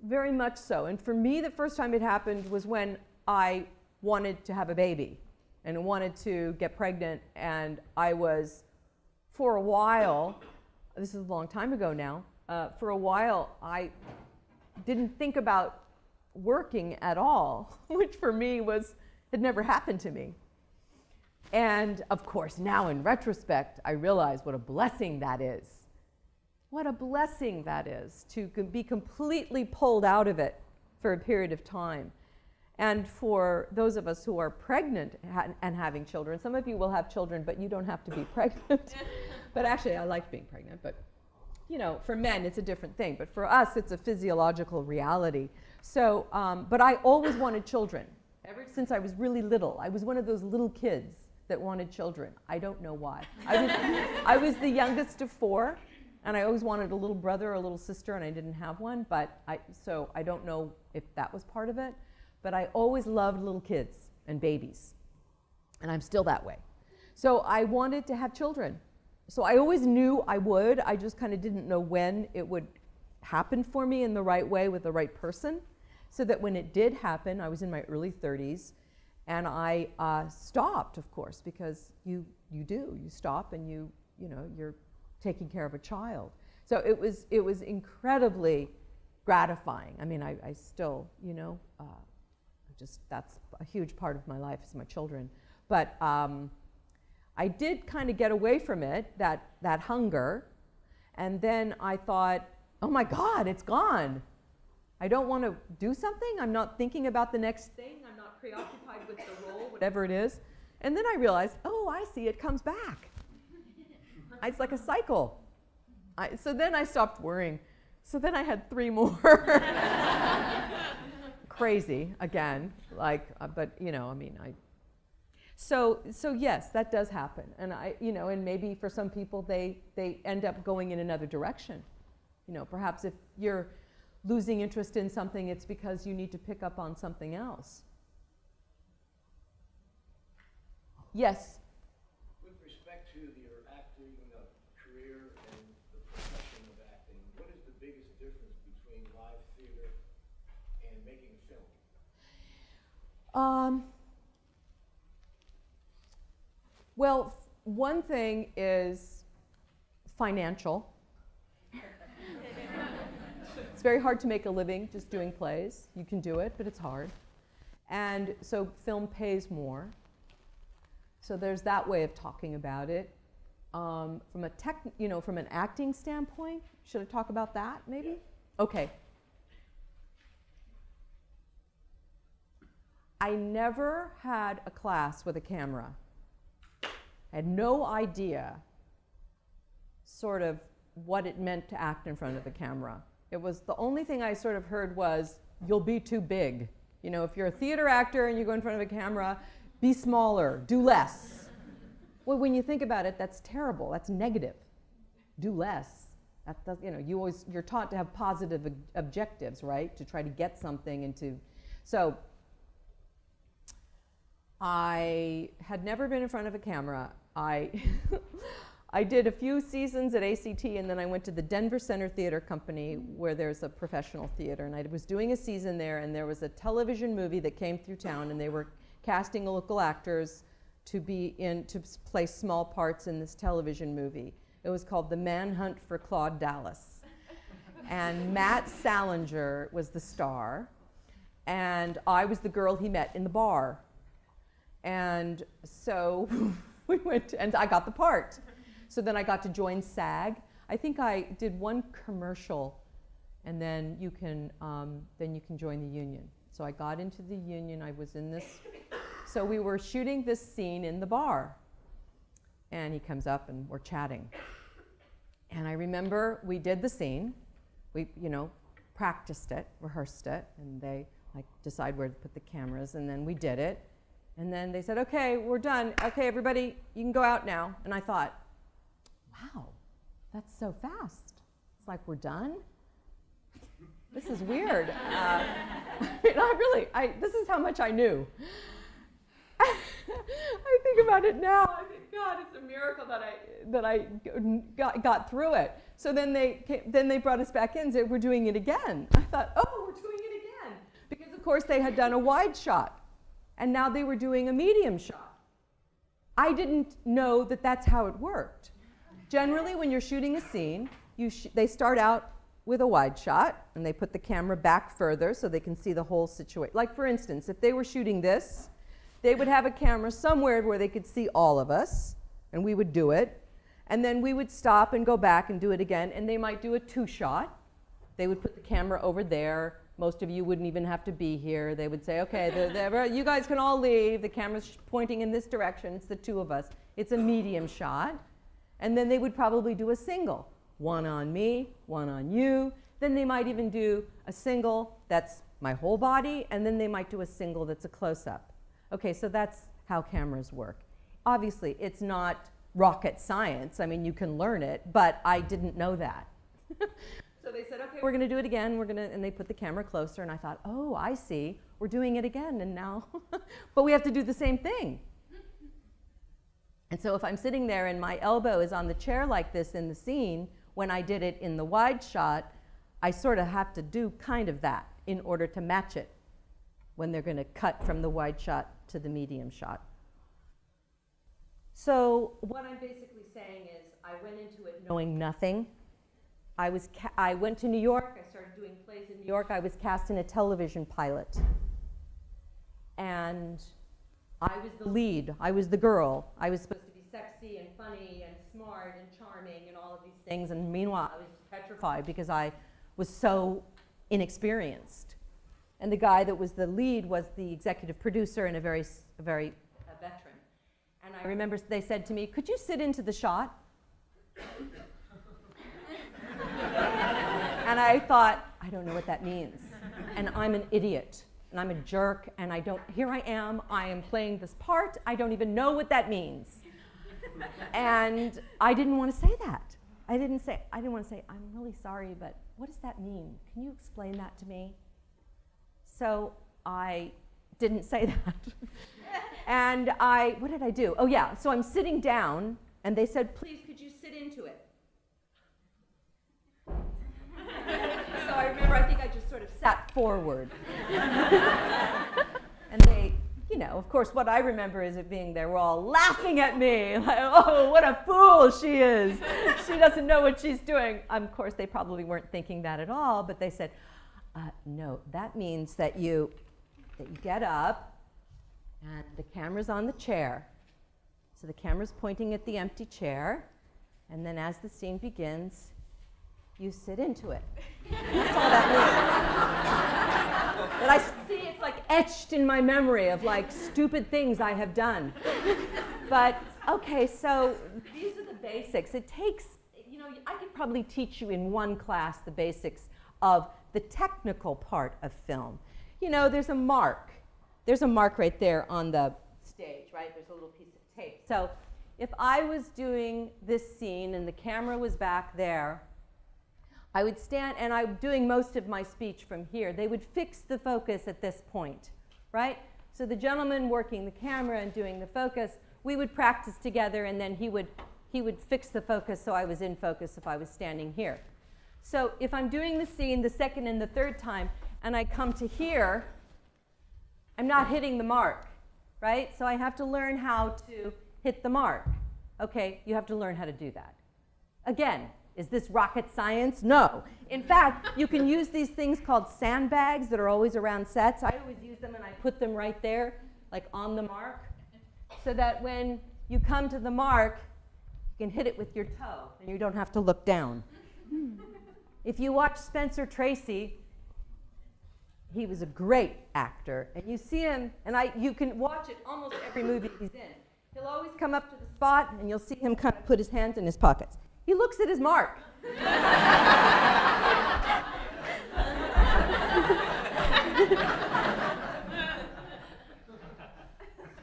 very much so. And for me, the first time it happened was when I wanted to have a baby and wanted to get pregnant. And I was, for a while, this is a long time ago now, for a while I didn't think about working at all, which for me had never happened to me. And of course, now in retrospect, I realize what a blessing that is. What a blessing that is to be completely pulled out of it for a period of time. And for those of us who are pregnant and having children, some of you will have children, but you don't have to be pregnant. But actually, I like being pregnant. But for men, it's a different thing. But for us, it's a physiological reality. So, but I always wanted children. Ever since I was really little, I was one of those little kids that wanted children. I don't know why. I was the youngest of 4, and I always wanted a little brother or a little sister, and I didn't have one. So I don't know if that was part of it. But I always loved little kids and babies, and I'm still that way. So I wanted to have children. So I always knew I would. I just kind of didn't know when it would happen for me in the right way with the right person, so that when it did happen, I was in my early 30s, And I stopped, of course, because you stop and you're taking care of a child. So it was incredibly gratifying. I mean, I still, that's a huge part of my life is my children. But I did kind of get away from it, that hunger. And then I thought, oh my God, it's gone. I don't want to do something. I'm not thinking about the next thing. I'm not preoccupied with the role, whatever it is. And then I realized, oh, I see, it comes back. It's like a cycle. So then I stopped worrying. So then I had 3 more. Crazy, again. But, So yes, that does happen. And and maybe for some people, they end up going in another direction. Perhaps if you're losing interest in something, it's because you need to pick up on something else. Yes? With respect to your acting career and the profession of acting, what is the biggest difference between live theater and making a film? Well, one thing is financial. It's very hard to make a living just doing plays. You can do it, but it's hard. And so film pays more. So there's that way of talking about it. From an acting standpoint, should I talk about that maybe? Yes. Okay. I never had a class with a camera. I had no idea sort of what it meant to act in front of a camera. It was the only thing I sort of heard was, you'll be too big. If you're a theater actor and you go in front of a camera, be smaller, do less. Well, when you think about it, that's terrible. That's negative. Do less. That does, you're taught to have positive objectives, right? To try to get something into. So I had never been in front of a camera. I did a few seasons at ACT, and then I went to the Denver Center Theater Company, where there's a professional theater, and I was doing a season there, and there was a television movie that came through town, and they were casting local actors to play small parts in this television movie. It was called The Manhunt for Claude Dallas. And Matt Salinger was the star, and I was the girl he met in the bar. And so we went, and I got the part. So then I got to join SAG. I think I did one commercial, and then you can join the union. So I got into the union. I was in this. So we were shooting this scene in the bar, and he comes up and we're chatting. And I remember we did the scene. We practiced it, rehearsed it, and they decide where to put the cameras, and then we did it. And then they said, okay, we're done. Okay, everybody, you can go out now. And I thought, wow, that's so fast. It's like, we're done? This is weird. This is how much I knew. I think about it now. I think, God, it's a miracle that I got through it. So then they brought us back in and said, we're doing it again. I thought, oh, we're doing it again. Because, of course, they had done a wide shot. And now they were doing a medium shot. I didn't know that that's how it worked. Generally, when you're shooting a scene, they start out with a wide shot, and they put the camera back further so they can see the whole situation. Like, for instance, if they were shooting this, they would have a camera somewhere where they could see all of us, and we would do it. And then we would stop and go back and do it again, and they might do a 2-shot. They would put the camera over there. Most of you wouldn't even have to be here. They would say, okay, you guys can all leave. The camera's pointing in this direction. It's the 2 of us. It's a medium shot. And then they would probably do a single. 1 on me, 1 on you. Then they might even do a single that's my whole body, and then they might do a single that's a close-up. Okay, so that's how cameras work. Obviously, it's not rocket science. I mean, you can learn it, but I didn't know that. So they said, okay, we're going to do it again. And they put the camera closer, and I thought, oh, I see. We're doing it again, and now, but we have to do the same thing. And so if I'm sitting there and my elbow is on the chair like this in the scene, when I did it in the wide shot, I sort of have to do kind of that in order to match it. when they're going to cut from the wide shot to the medium shot. So what I'm basically saying is I went into it knowing nothing. I went to New York. I started doing plays in New York. I was cast in a television pilot. And I was the lead. I was the girl. I was supposed to be sexy and funny and smart and charming and all of these things. And meanwhile, I was just petrified because I was so inexperienced. And the guy that was the lead was the executive producer and a very veteran. And I remember they said to me, "Could you sit into the shot?" And I thought, I don't know what that means. And I'm an idiot. And I'm a jerk. And here I am playing this part. I don't even know what that means. And I didn't want to say that. I didn't want to say, "I'm really sorry, but what does that mean? Can you explain that to me?" So I didn't say that. And what did I do? Oh yeah, so I'm sitting down, and they said, "Please, could you sit into it?" So I remember, I think I just sort of sat forward. And they, of course, what I remember is it being they were all laughing at me, like, "Oh, what a fool she is. She doesn't know what she's doing." Of course, they probably weren't thinking that at all, but they said, "No, that means that you get up, and the camera's on the chair. So the camera's pointing at the empty chair, and then as the scene begins, you sit into it." That's all that means. But I see it's like etched in my memory of like stupid things I have done. But okay, so these are the basics. It takes, I could probably teach you in one class the basics of the technical part of film. There's a mark. There's a mark right there on the stage, right? There's a little piece of tape. So if I was doing this scene and the camera was back there, I would stand, and I'm doing most of my speech from here. They would fix the focus at this point, right? So the gentleman working the camera and doing the focus, we would practice together, and then he would fix the focus so I was in focus if I was standing here. So if I'm doing the scene the second and the third time, and I come to here, I'm not hitting the mark, right? So I have to learn how to hit the mark. Okay, you have to learn how to do that. Again, is this rocket science? No. In fact, you can use these things called sandbags that are always around sets. I always use them, and I put them right there, like on the mark, so that when you come to the mark, you can hit it with your toe, and you don't have to look down. If you watch Spencer Tracy, he was a great actor, and you see him, and you can watch it almost every movie he's in. He'll always come up to the spot, and you'll see him kind of put his hands in his pockets. He looks at his mark.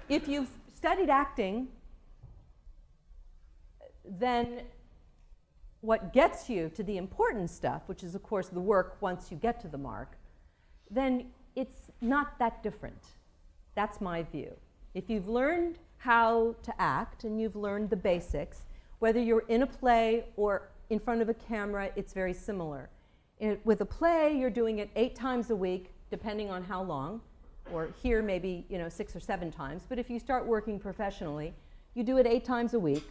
If you've studied acting, then what gets you to the important stuff, which is, of course, the work once you get to the mark, then it's not that different. That's my view. If you've learned how to act and you've learned the basics, whether you're in a play or in front of a camera, it's very similar. With a play, you're doing it 8 times a week, depending on how long, or here maybe 6 or 7 times. But if you start working professionally, you do it 8 times a week.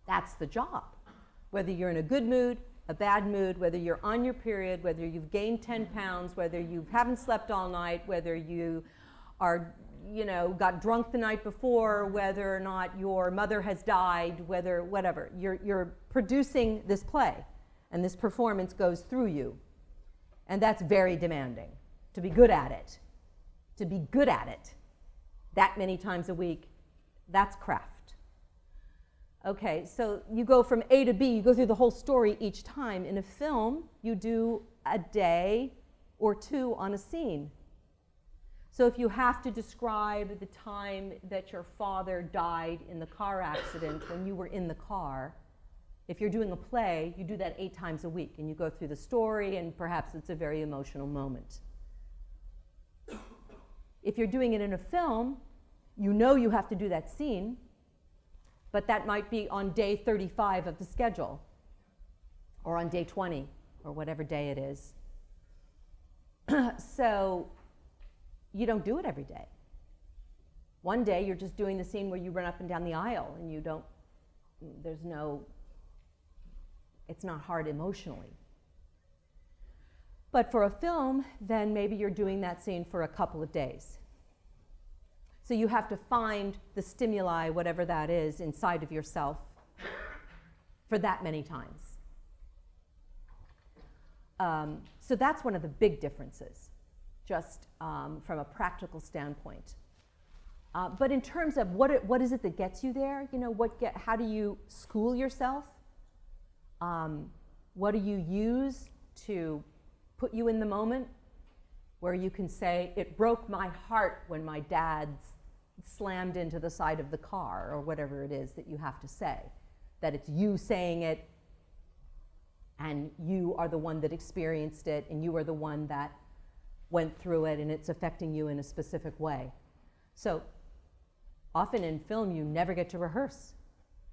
That's the job. Whether you're in a good mood, a bad mood, whether you're on your period, whether you've gained 10 pounds, whether you haven't slept all night, whether you are, got drunk the night before, whether or not your mother has died, whatever. You're producing this play, and this performance goes through you. And that's very demanding, to be good at it. To be good at it that many times a week, that's craft. Okay, so you go from A to B, you go through the whole story each time. In a film, you do a day or 2 on a scene. So if you have to describe the time that your father died in the car accident when you were in the car, if you're doing a play, you do that 8 times a week, and you go through the story, and perhaps it's a very emotional moment. If you're doing it in a film, you have to do that scene, but that might be on day 35 of the schedule, or on day 20, or whatever day it is. So you don't do it every day. One day you're just doing the scene where you run up and down the aisle and you don't, it's not hard emotionally. But for a film, then maybe you're doing that scene for a couple of days. So you have to find the stimuli, whatever that is, inside of yourself for that many times. So that's one of the big differences, just from a practical standpoint. But in terms of what is it that gets you there, you know, how do you school yourself? What do you use to put you in the moment where you can say, it broke my heart when my dad slammed into the side of the car, or whatever it is that you have to say, that it's you saying it and you are the one that experienced it and you are the one that went through it and it's affecting you in a specific way. So often in film you never get to rehearse,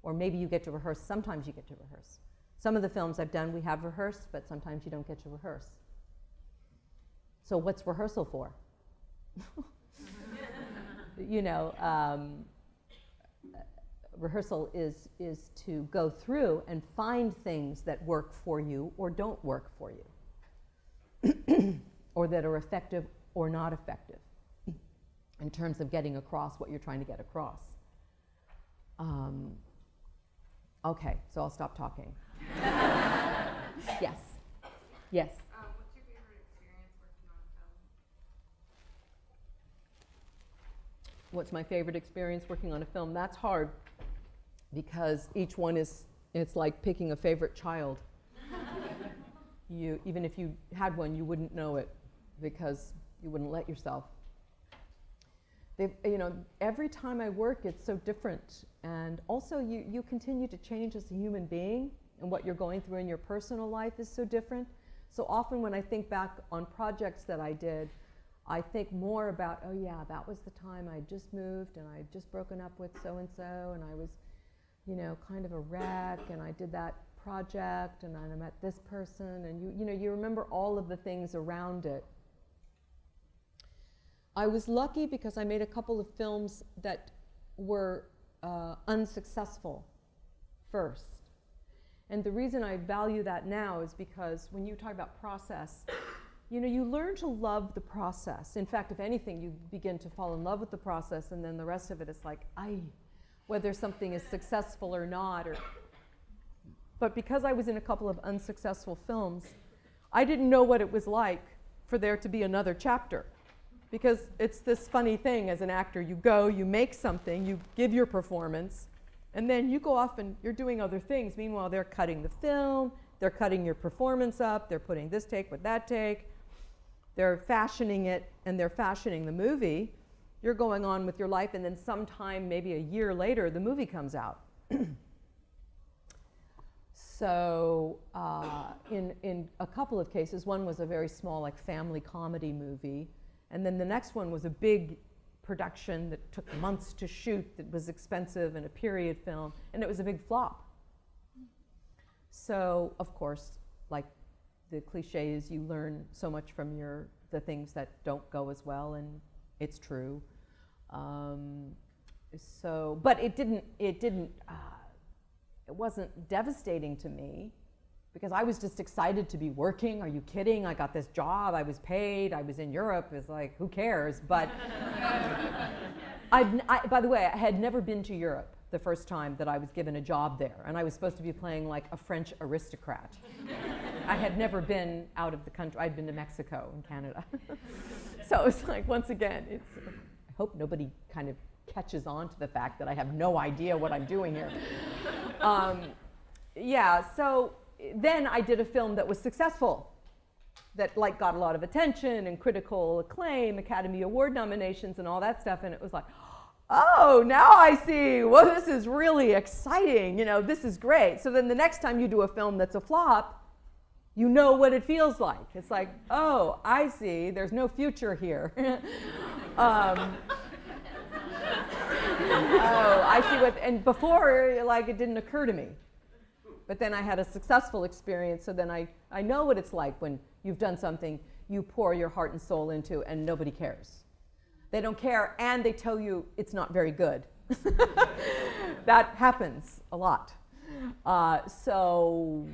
or maybe you get to rehearse, sometimes you get to rehearse. Some of the films I've done we have rehearsed, but sometimes you don't get to rehearse. So what's rehearsal for? You know, rehearsal is to go through and find things that work for you or don't work for you, or that are effective or not effective in terms of getting across what you're trying to get across. Okay, so I'll stop talking. Yes. Yes. What's your favorite experience working on film? What's my favorite experience working on a film? That's hard, because each one it's like picking a favorite child. Even if you had one, you wouldn't know it because you wouldn't let yourself. You know, every time I work, it's so different. And also you continue to change as a human being, and what you're going through in your personal life is so different. So often when I think back on projects that I did, I think more about, oh yeah, that was the time I just moved and I'd just broken up with so-and-so and I was, you know, kind of a wreck, and I did that project and I met this person, and you know, you remember all of the things around it. I was lucky because I made a couple of films that were unsuccessful first. And the reason I value that now is because when you talk about process, you know, you learn to love the process. In fact, if anything, you begin to fall in love with the process, and then the rest of it is like, whether something is successful or not. But because I was in a couple of unsuccessful films, I didn't know what it was like for there to be another chapter. Because it's this funny thing as an actor, you go, you make something, you give your performance, and then you go off and you're doing other things. Meanwhile, they're cutting the film, they're cutting your performance up, they're putting this take with that take, they're fashioning it, and they're fashioning the movie. You're going on with your life, and then sometime, maybe a year later, the movie comes out. So in a couple of cases, one was a very small, like, family comedy movie, and then the next one was a big production that took months to shoot, that was expensive, and a period film, and it was a big flop. So, of course, like the cliche is, you learn so much from the things that don't go as well, and it's true. But it wasn't devastating to me, because I was just excited to be working. Are you kidding? I got this job, I was paid, I was in Europe. It's like, who cares? But by the way, I had never been to Europe the first time that I was given a job there, and I was supposed to be playing like a French aristocrat. I had never been out of the country. I'd been to Mexico and Canada. So it's like, once again, I hope nobody kind of catches on to the fact that I have no idea what I'm doing here. Yeah, so then I did a film that was successful, that like got a lot of attention and critical acclaim, Academy Award nominations and all that stuff, and it was like, oh, now I see, well, this is really exciting, you know, this is great. So then the next time you do a film that's a flop, you know what it feels like. It's like, oh, I see, there's no future here. Oh, I see what, and before, like, it didn't occur to me. But then I had a successful experience, so then I know what it's like when you've done something you pour your heart and soul into and nobody cares. They don't care, and they tell you it's not very good. That happens a lot. So,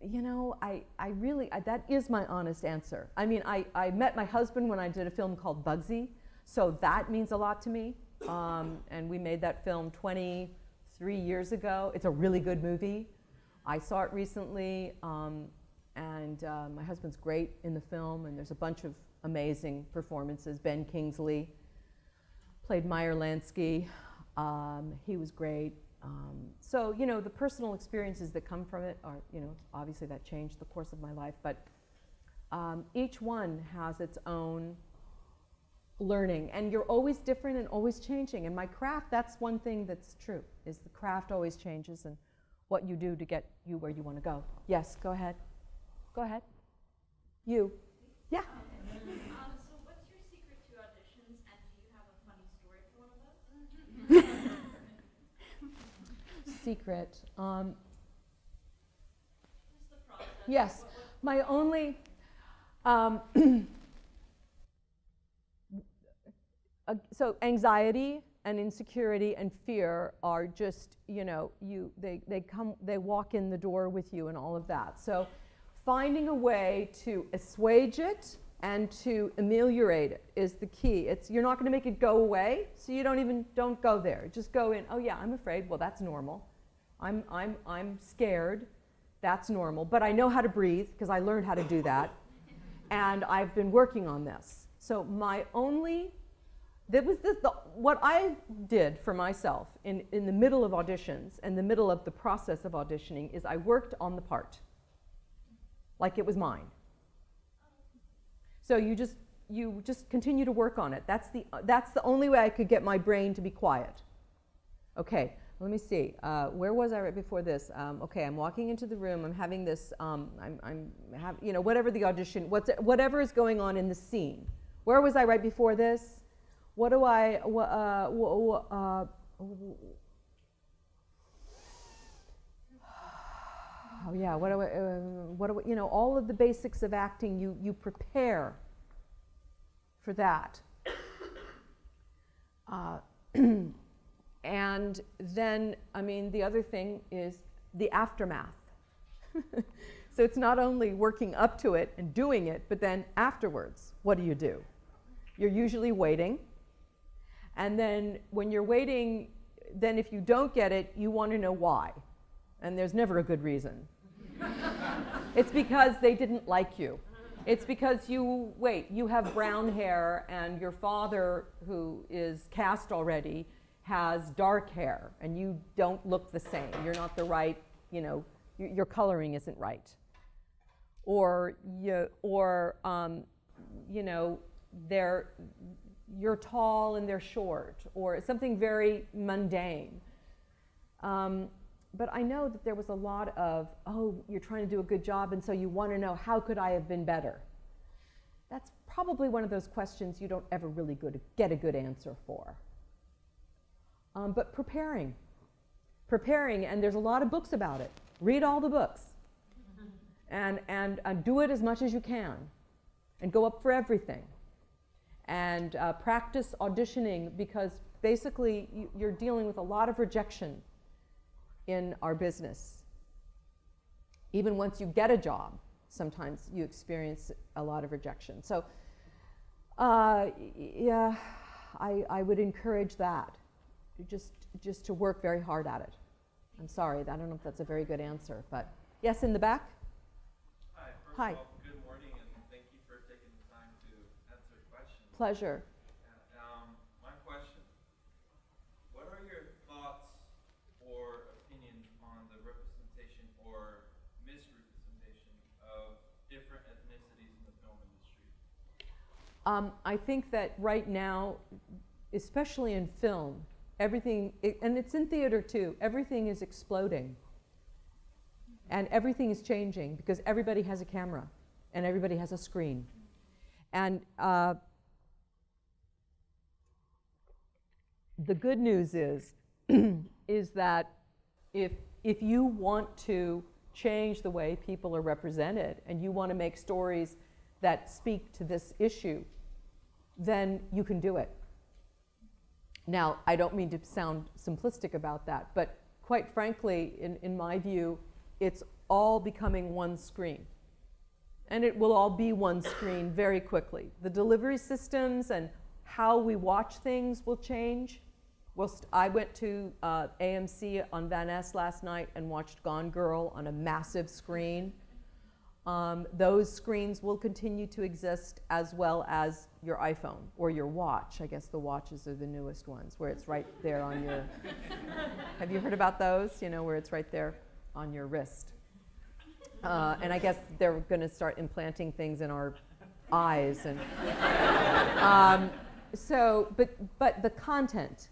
you know, I really, that is my honest answer. I mean, I met my husband when I did a film called Bugsy, so that means a lot to me. And we made that film 23 years ago. It's a really good movie. I saw it recently, and my husband's great in the film, and there's a bunch of amazing performances. Ben Kingsley played Meyer Lansky. He was great. So, you know, the personal experiences that come from it are, you know, obviously that changed the course of my life, but each one has its own learning, and you're always different and always changing. And my craft, that's one thing that's true, is the craft always changes and what you do to get you where you want to go. Yes, go ahead. Go ahead. You. Yeah. So what's your secret to auditions, and do you have a funny story for one of those? Secret. Just the process. Yes. My only so anxiety and insecurity and fear are just, you know, they walk in the door with you and all of that. So finding a way to assuage it and to ameliorate it is the key. You're not going to make it go away, so you don't go there. Just go in, oh yeah, I'm afraid. Well, that's normal. I'm scared. That's normal. But I know how to breathe because I learned how to do that. And I've been working on this. So what I did for myself in the middle of auditions and the middle of the process of auditioning is I worked on the part like it was mine. So you just continue to work on it. That's the only way I could get my brain to be quiet. Okay, let me see. Where was I right before this? Okay, I'm walking into the room. I'm having this. You know, whatever the audition, whatever is going on in the scene. Where was I right before this? What do I? Oh yeah. What do I? You know, all of the basics of acting. You prepare for that. And then, I mean, the other thing is the aftermath. So it's not only working up to it and doing it, but then afterwards, what do you do? You're usually waiting. And then when you're waiting, then if you don't get it, you want to know why. And there's never a good reason. It's because they didn't like you. It's because you have brown hair and your father, who is cast already, has dark hair and you don't look the same. You're not the right, you know, your coloring isn't right. Or you know, you're tall and they're short, or something very mundane. But I know that there was a lot of, oh, you're trying to do a good job, and so you want to know, how could I have been better? That's probably one of those questions you don't ever really get a good answer for. But preparing, and there's a lot of books about it. Read all the books, and do it as much as you can, and go up for everything. And practice auditioning, because basically you're dealing with a lot of rejection in our business. Even once you get a job, sometimes you experience a lot of rejection. So yeah, I would encourage that, just to work very hard at it. I'm sorry, I don't know if that's a very good answer, but yes, in the back? Hi. Hi. First of all, good morning, and thank you for taking the time to answer questions. Pleasure. My question, what are your thoughts or opinions on the representation or misrepresentation of different ethnicities in the film industry? I think that right now, especially in film, everything, and it's in theater too, everything is exploding. And everything is changing because everybody has a camera and everybody has a screen. And the good news is, is that if you want to change the way people are represented and you want to make stories that speak to this issue, then you can do it. Now, I don't mean to sound simplistic about that, but quite frankly, in my view, it's all becoming one screen. And it will all be one screen very quickly. The delivery systems and how we watch things will change. I went to AMC on Van Ness last night and watched Gone Girl on a massive screen. Those screens will continue to exist, as well as your iPhone or your watch. I guess the watches are the newest ones, where it's right there on your... Have you heard about those? You know, where it's right there on your wrist. And I guess they're going to start implanting things in our eyes. And but the content,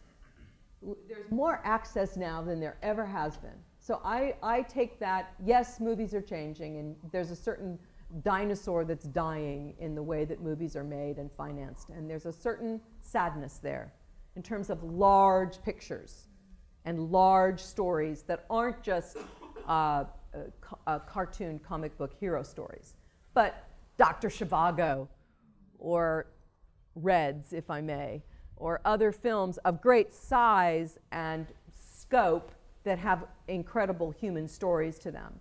there's more access now than there ever has been. So I take that, yes, movies are changing, and there's a certain dinosaur that's dying in the way that movies are made and financed. And there's a certain sadness there in terms of large pictures and large stories that aren't just cartoon comic book hero stories, but Dr. Zhivago or Reds, if I may, or other films of great size and scope that have incredible human stories to them.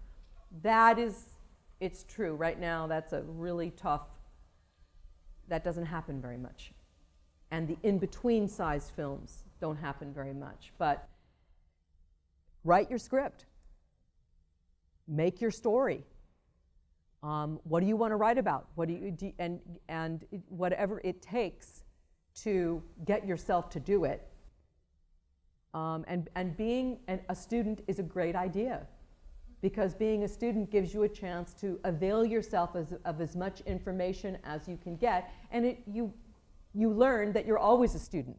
It's true. Right now, that's a really tough, that doesn't happen very much. And the in-between size films don't happen very much. But write your script. Make your story. What do you want to write about? What do you and whatever it takes to get yourself to do it. And being a student is a great idea, because being a student gives you a chance to avail yourself of as much information as you can get, and you learn that you're always a student.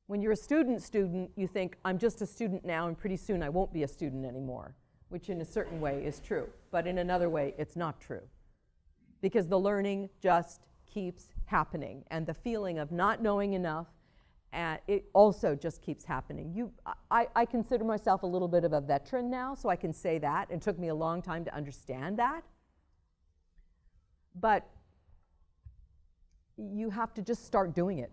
When you're a student, you think, I'm just a student now, and pretty soon I won't be a student anymore, which in a certain way is true, but in another way it's not true, because the learning just keeps happening, and the feeling of not knowing enough, it also just keeps happening. I consider myself a little bit of a veteran now, so I can say that. It took me a long time to understand that. But you have to just start doing it.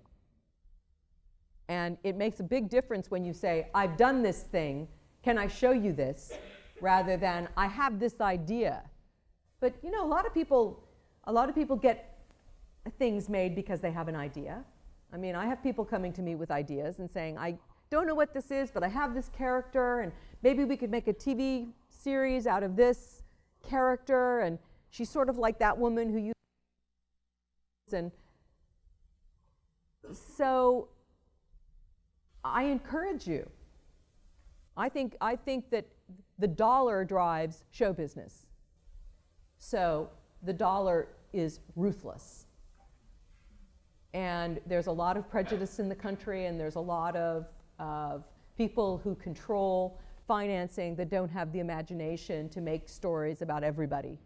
And it makes a big difference when you say, I've done this thing, can I show you this? Rather than, I have this idea. But you know, a lot of people get things made because they have an idea. I mean, I have people coming to me with ideas and saying, I don't know what this is, but I have this character, and maybe we could make a TV series out of this character, and she's sort of like that woman who you... And so I encourage you. I think that the dollar drives show business. So the dollar is ruthless. And there's a lot of prejudice in the country, and there's a lot of people who control financing that don't have the imagination to make stories about everybody.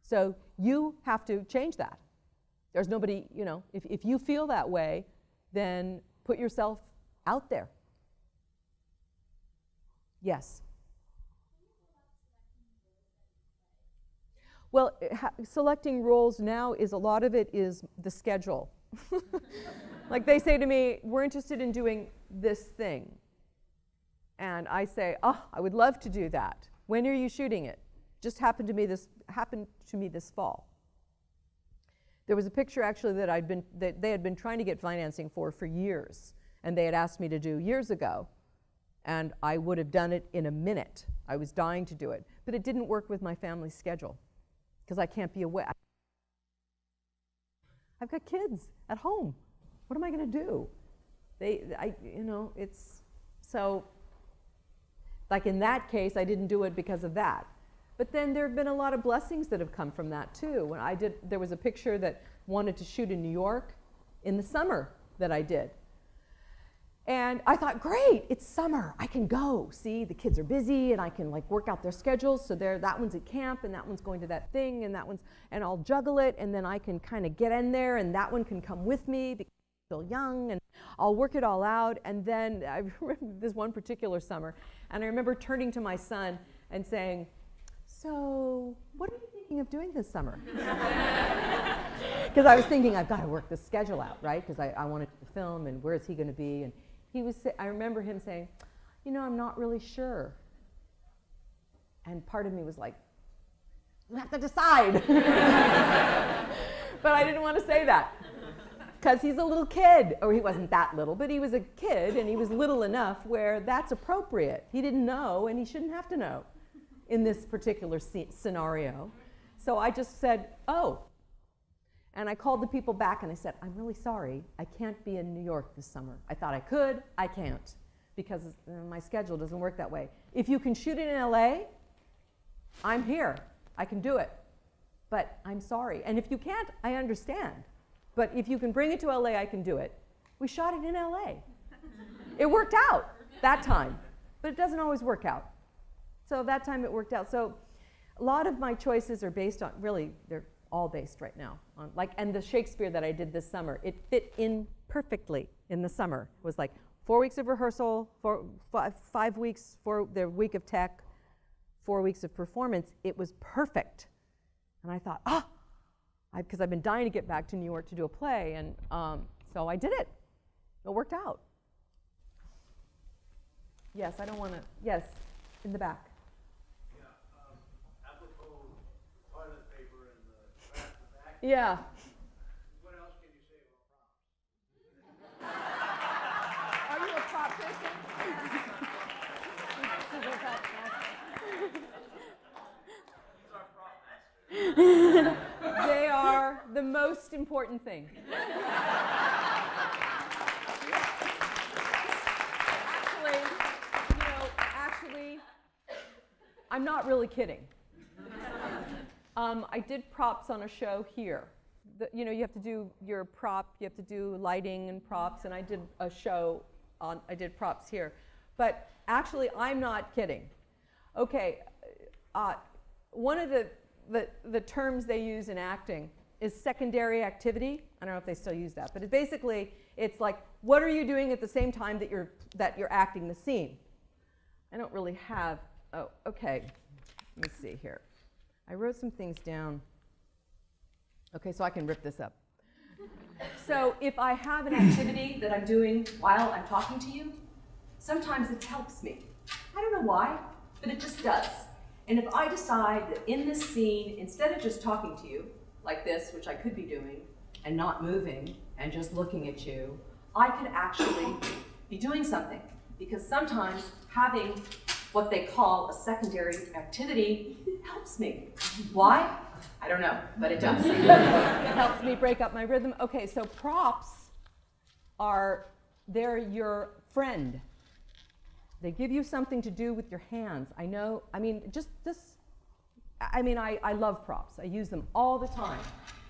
So you have to change that. There's nobody, you know, if you feel that way, then put yourself out there. Yes? Well, selecting roles now is, a lot of it is the schedule. Like they say to me, we're interested in doing this thing. And I say, oh, I would love to do that. When are you shooting it? Just happened to me this fall. There was a picture actually that they had been trying to get financing for years, and they had asked me to do years ago. And I would have done it in a minute. I was dying to do it. But it didn't work with my family's schedule, because I can't be away. I've got kids at home. What am I going to do? It's so, like in that case, I didn't do it because of that. But then there have been a lot of blessings that have come from that too. When there was a picture that wanted to shoot in New York in the summer that I did. And I thought, great, it's summer, I can go. See, the kids are busy, and I can like work out their schedules. So that one's at camp, and that one's going to that thing, and and I'll juggle it, and then I can kind of get in there, and that one can come with me because I'm still young, and I'll work it all out. And then I remember this one particular summer, and I remember turning to my son and saying, so what are you thinking of doing this summer? Because I was thinking, I've got to work this schedule out, right? Because I wanted to film, and where is he going to be? And I remember him saying, you know, I'm not really sure. And part of me was like, you have to decide. But I didn't want to say that. Because he's a little kid, or he wasn't that little, but he was a kid, and he was little enough where that's appropriate. He didn't know, and he shouldn't have to know in this particular scenario. So I just said, oh. And I called the people back, and I said, I'm really sorry. I can't be in New York this summer. I thought I could. I can't, because my schedule doesn't work that way. If you can shoot it in LA, I'm here. I can do it. But I'm sorry. And if you can't, I understand. But if you can bring it to LA, I can do it. We shot it in LA. It worked out that time, but it doesn't always work out. So that time it worked out. So a lot of my choices are based on, really, they're all based right now on, like, and the Shakespeare that I did this summer, it fit in perfectly in the summer. It was like 4 weeks of rehearsal, 5 weeks for the week of tech, 4 weeks of performance. It was perfect. And I thought, because I've been dying to get back to New York to do a play, and so I did it. It worked out. Yes, I don't want to, yes, in the back. Yeah, apropos toilet paper and the trash in the back. Yeah. What else can you say about props? Are you a prop person? They are the most important thing. Actually, I'm not really kidding. I did props on a show here. You know, you have to do your prop, you have to do lighting and props, and I did a show I did props here. But actually, I'm not kidding. Okay, one of the terms they use in acting is secondary activity. I don't know if they still use that, but it's like, what are you doing at the same time that you're acting the scene? I don't really have, oh, okay, let me see here. I wrote some things down. Okay, so I can rip this up. So if I have an activity that I'm doing while I'm talking to you, sometimes it helps me. I don't know why, but it just does. And if I decide that in this scene, instead of just talking to you like this, which I could be doing, and not moving, and just looking at you, I could actually be doing something. Because sometimes having what they call a secondary activity helps me. Why? I don't know, but it does. It helps me break up my rhythm. Okay, so props they're your friend. They give you something to do with your hands. I know, I mean, I love props. I use them all the time.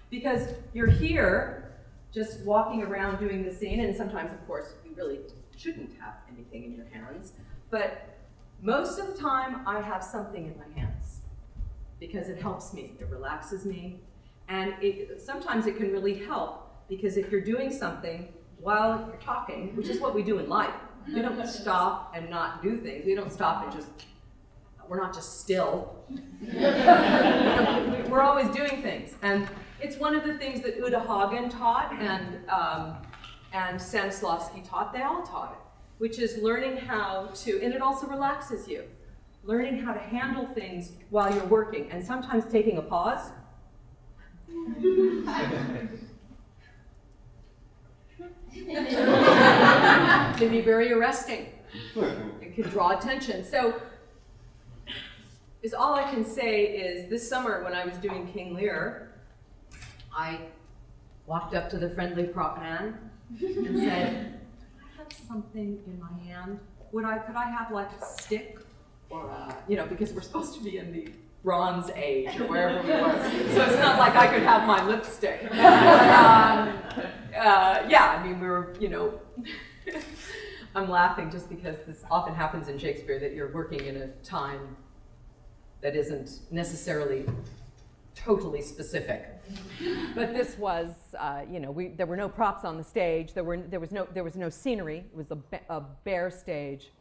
Because you're here, just walking around doing the scene, and sometimes, of course, you really shouldn't have anything in your hands. But most of the time, I have something in my hands because it helps me, it relaxes me. And sometimes it can really help because if you're doing something while you're talking, which is what we do in life, we don't stop and not do things. We don't stop and we're not just still. We're always doing things. And it's one of the things that Uta Hagen taught and Stanislavski taught, they all taught it, which is learning how to, and it also relaxes you, learning how to handle things while you're working, and sometimes taking a pause. Can be very arresting. It can draw attention. So, all I can say is this summer when I was doing King Lear, I walked up to the friendly prop man and said, "Do I have something in my hand? Could I have like a stick or because we're supposed to be in the Bronze Age or wherever we were, so it's not like I could have my lipstick." Yeah, I mean we were, I'm laughing just because this often happens in Shakespeare that you're working in a time that isn't necessarily totally specific. But this was, there were no props on the stage. There was no scenery. It was a bare stage.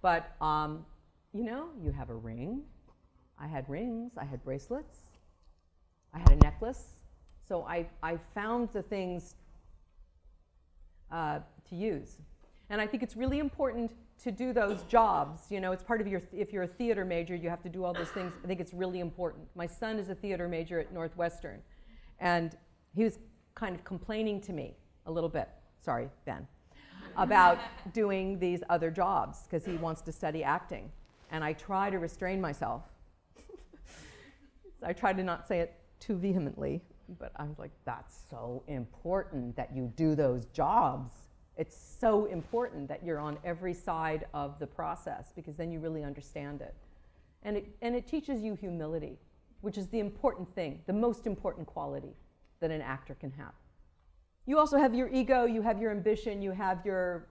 But you have a ring. I had rings. I had bracelets. I had a necklace. So I found the things to use. And I think it's really important to do those jobs. You know, it's part of your, if you're a theater major, you have to do all those things. I think it's really important. My son is a theater major at Northwestern. And he was kind of complaining to me a little bit, sorry, Ben, about doing these other jobs because he wants to study acting. And I try to restrain myself. I try to not say it too vehemently, but I was like, that's so important that you do those jobs. It's so important that you're on every side of the process because then you really understand it. And it teaches you humility, which is the important thing, the most important quality that an actor can have. You also have your ego, you have your ambition, you have your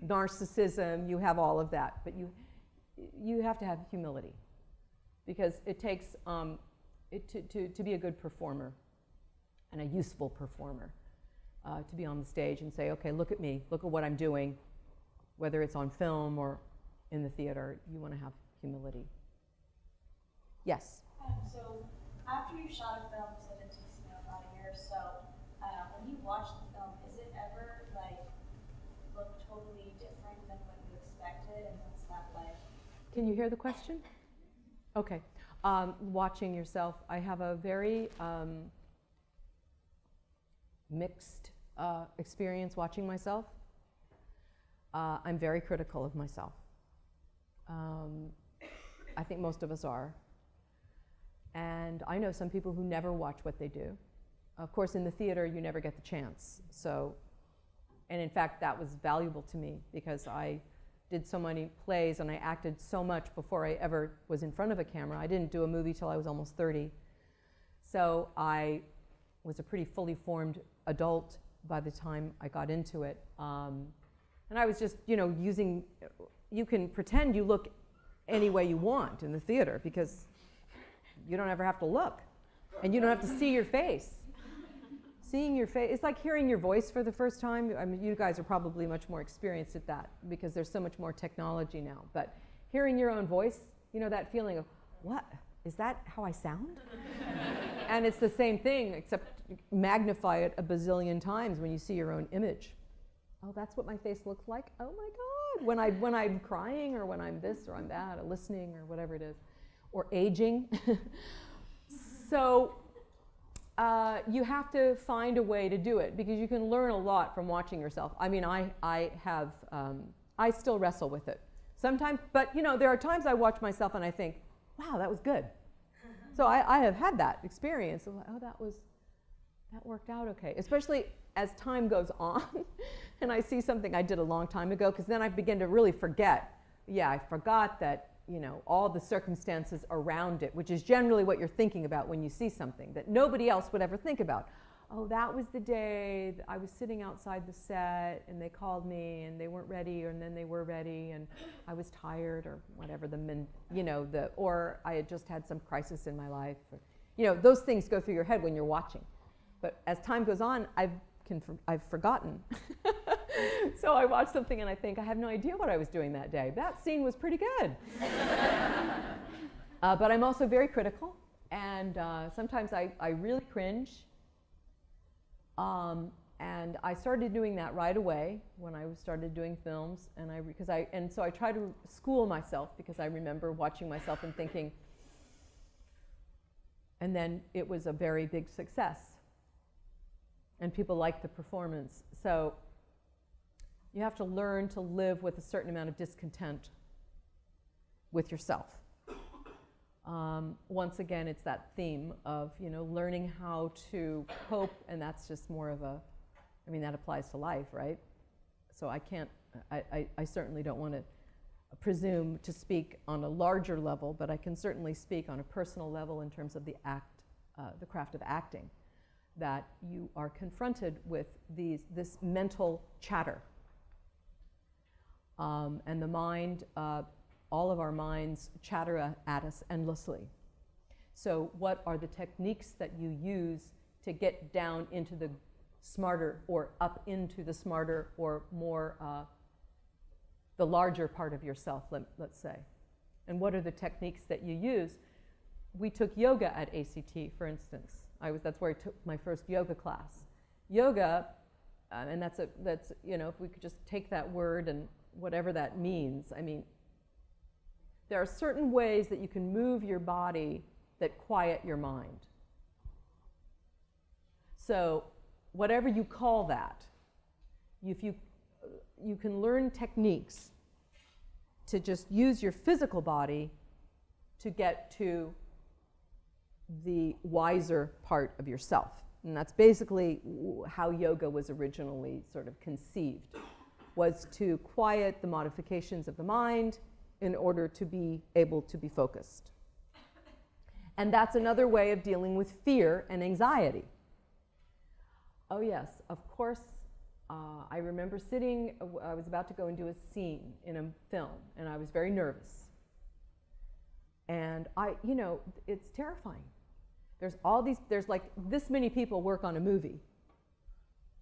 narcissism, you have all of that, but you have to have humility because it takes to be a good performer and a useful performer, to be on the stage and say, okay, look at me, look at what I'm doing, whether it's on film or in the theater, you want to have humility. Yes? So after you shot a film, you said it takes about a year or so, when you watch the film, is it ever like look totally different than what you expected, and what's that like? Can you hear the question? Okay. Watching yourself, I have a very mixed experience watching myself. I'm very critical of myself. I think most of us are. And I know some people who never watch what they do. Of course, in the theater, you never get the chance. So, and in fact, that was valuable to me because I did so many plays and I acted so much before I ever was in front of a camera. I didn't do a movie till I was almost 30. So I was a pretty fully formed adult by the time I got into it. And I was just, you know, you can pretend you look any way you want in the theater because you don't ever have to look and you don't have to see your face. Seeing your face, it's like hearing your voice for the first time. I mean, you guys are probably much more experienced at that because there's so much more technology now. But hearing your own voice, you know, that feeling of, what? Is that how I sound? And it's the same thing, except magnify it a bazillion times when you see your own image. Oh, that's what my face looks like? Oh my God. When I'm crying or when I'm this or I'm that or listening or whatever it is. Or aging. So you have to find a way to do it because you can learn a lot from watching yourself. I mean, I still wrestle with it sometimes, but you know, there are times I watch myself and I think, wow, that was good. So I have had that experience of like, oh, that worked out okay. Especially as time goes on and I see something I did a long time ago, because then I begin to really forget. Yeah, I forgot that, you know, all the circumstances around it, which is generally what you're thinking about when you see something that nobody else would ever think about. Oh, that was the day that I was sitting outside the set and they called me and they weren't ready, and then they were ready and I was tired or whatever, or I had just had some crisis in my life. Or, you know, those things go through your head when you're watching. But as time goes on, I've forgotten. So I watch something and I think, I have no idea what I was doing that day. That scene was pretty good. But I'm also very critical, and sometimes I really cringe. And I started doing that right away when I started doing films, and so I try to school myself because I remember watching myself and thinking, and then it was a very big success. And people liked the performance. So you have to learn to live with a certain amount of discontent with yourself. Once again, it's that theme of, you know, learning how to cope, and that's just more of a, I mean, that applies to life, right? So I certainly don't want to presume to speak on a larger level, but I can certainly speak on a personal level in terms of the craft of acting, that you are confronted with this mental chatter. And the mind, all of our minds chatter at us endlessly. So what are the techniques that you use to get down into the smarter, or up into the smarter, or more, the larger part of yourself, let's say? And what are the techniques that you use? We took yoga at ACT, for instance. That's where I took my first yoga class. Yoga, and that's if we could just take that word and whatever that means. I mean, there are certain ways that you can move your body that quiet your mind. So whatever you call that, if you can learn techniques to just use your physical body to get to the wiser part of yourself. And that's basically how yoga was originally sort of conceived, was to quiet the modifications of the mind in order to be able to be focused. And that's another way of dealing with fear and anxiety. Oh yes, of course, I remember I was about to go and do a scene in a film, and I was very nervous. And it's terrifying. There's like this many people work on a movie.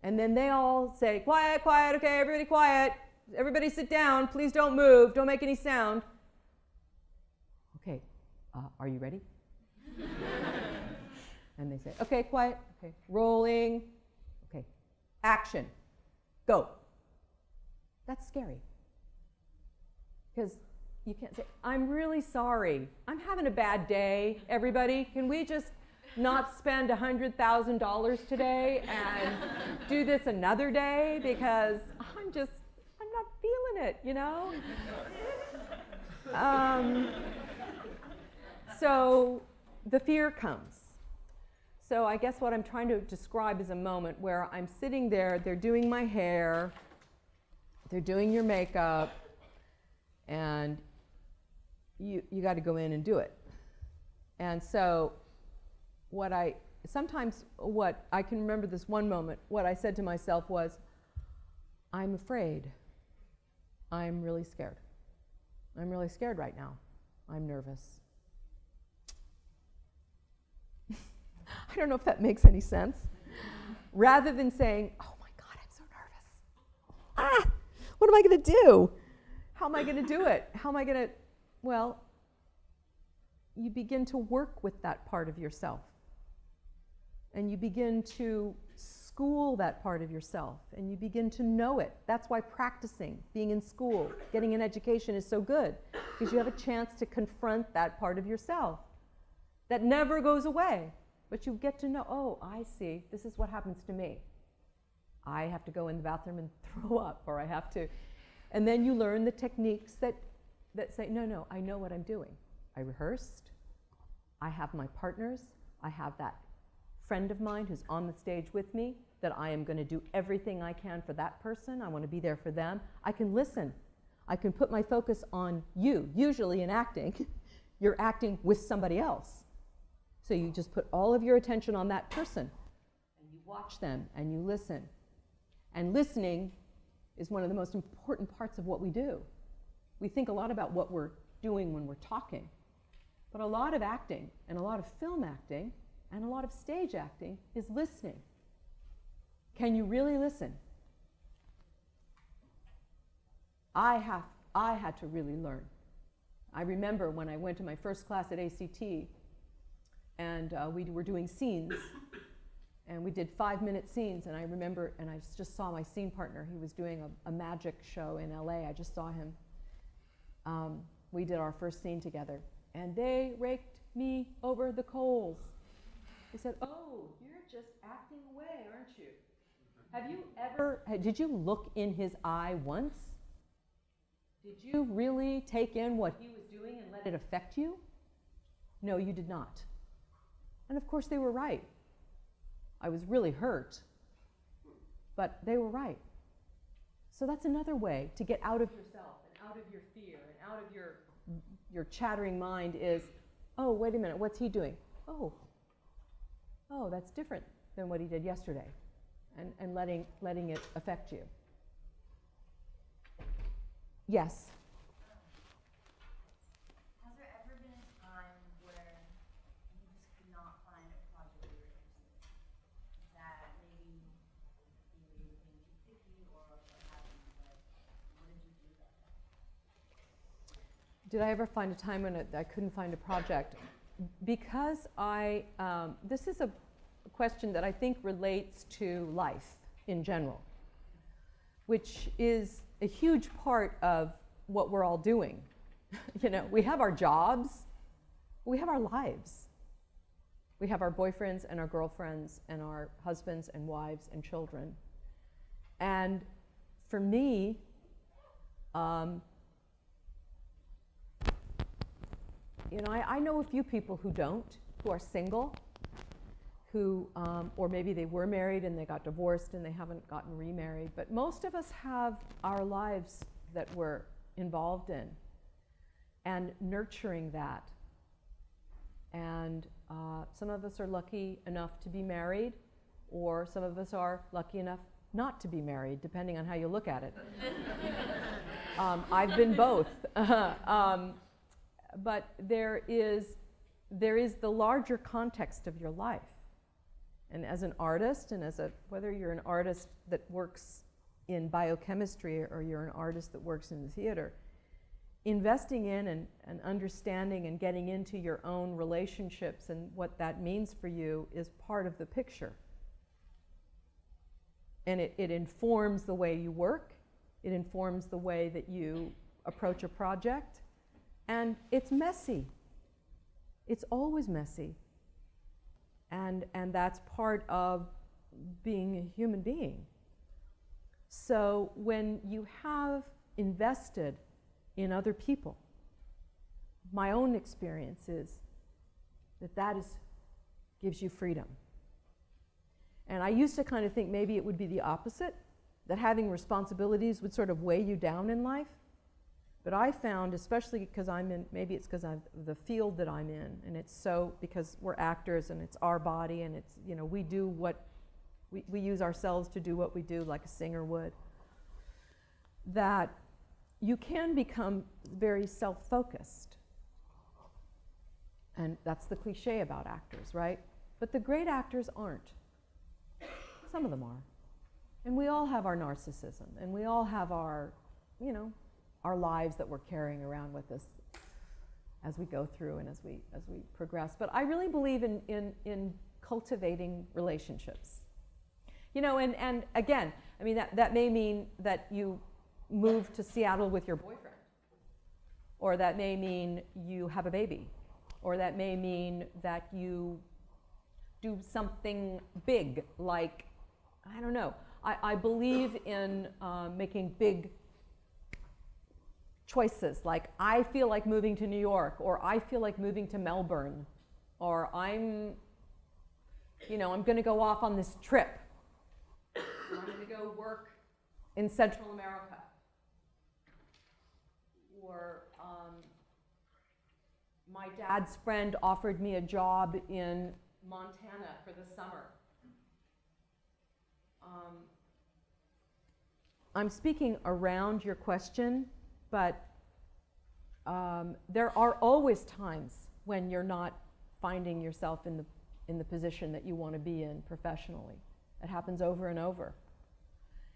And then they all say, quiet, quiet, okay, everybody quiet. Everybody sit down, please don't move, don't make any sound. Okay, are you ready? And they say, okay, quiet, okay, rolling, okay, action, go. That's scary. Because you can't say, I'm really sorry, I'm having a bad day, everybody. Can we just not spend $100,000 today and do this another day? Because I'm not feeling it, So the fear comes. So I guess what I'm trying to describe is a moment where I'm sitting there, they're doing my hair, they're doing your makeup, and you got to go in and do it. And so what I can remember this one moment, what I said to myself was, I'm afraid. I'm really scared. I'm really scared right now. I'm nervous. I don't know if that makes any sense. Rather than saying, oh my God, I'm so nervous. What am I going to do? How am I going to do it? How am I going to, well, you begin to work with that part of yourself. And you begin to school that part of yourself. And you begin to know it. That's why practicing, being in school, getting an education is so good. Because you have a chance to confront that part of yourself that never goes away. But you get to know, oh, I see, this is what happens to me. I have to go in the bathroom and throw up, or I have to. And then you learn the techniques that say, no, I know what I'm doing. I rehearsed. I have my partners. I have that friend of mine who's on the stage with me, that I am going to do everything I can for that person. I want to be there for them. I can listen. I can put my focus on you. Usually in acting, you're acting with somebody else. So you just put all of your attention on that person, and you watch them, and you listen. And listening is one of the most important parts of what we do. We think a lot about what we're doing when we're talking, but a lot of acting, and a lot of film acting, and a lot of stage acting is listening. Can you really listen? I had to really learn. I remember when I went to my first class at ACT, and we were doing scenes, and we did 5-minute scenes, and I remember, and I just saw my scene partner. He was doing a magic show in LA. I just saw him. We did our first scene together, and they raked me over the coals. They said, oh, you're just acting away, aren't you? Did you look in his eye once? Did you really take in what he was doing and let it affect you? No, you did not. And of course they were right. I was really hurt, but they were right. So that's another way to get out of yourself and out of your fear and out of your chattering mind is, oh, wait a minute, what's he doing? Oh, that's different than what he did yesterday, and letting it affect you. Yes? Has there ever been a time where you just could not find a project you were interested in? That maybe you were being too picky or what happened, but what did you do about that? Did I ever find a time when I couldn't find a project? Because this is question that I think relates to life in general, which is a huge part of what we're all doing. You know, we have our jobs, we have our lives. We have our boyfriends and our girlfriends and our husbands and wives and children. And for me, you know, I know a few people who don't, who are single, who, or maybe they were married and they got divorced and they haven't gotten remarried. But most of us have our lives that we're involved in and nurturing that. And some of us are lucky enough to be married, or some of us are lucky enough not to be married, depending on how you look at it. I've been both. But there is the larger context of your life. And as an artist, and whether you're an artist that works in biochemistry or you're an artist that works in the theater, investing in and understanding and getting into your own relationships and what that means for you is part of the picture. And it informs the way you work, it informs the way that you approach a project, and it's messy. It's always messy. And that's part of being a human being. So when you have invested in other people, my own experience is that gives you freedom. And I used to kind of think maybe it would be the opposite, that having responsibilities would sort of weigh you down in life. But I found, especially because maybe it's because of the field that I'm in, and it's so, because we're actors and it's our body and it's, you know, we do what, we use ourselves to do what we do like a singer would, that you can become very self-focused. And that's the cliche about actors, right? But the great actors aren't. Some of them are. And we all have our narcissism, and we all have our, you know, our lives that we're carrying around with us as we go through and as we progress. But I really believe in cultivating relationships. You know, and again, I mean, that may mean that you move to Seattle with your boyfriend, or that may mean you have a baby, or that may mean that you do something big, like, I don't know. I believe in making big choices, like I feel like moving to New York, or I feel like moving to Melbourne, or I'm going to go off on this trip. I'm going to go work in Central America. Or my dad's friend offered me a job in Montana for the summer. I'm speaking around your question, but there are always times when you're not finding yourself in the position that you want to be in professionally. It happens over and over.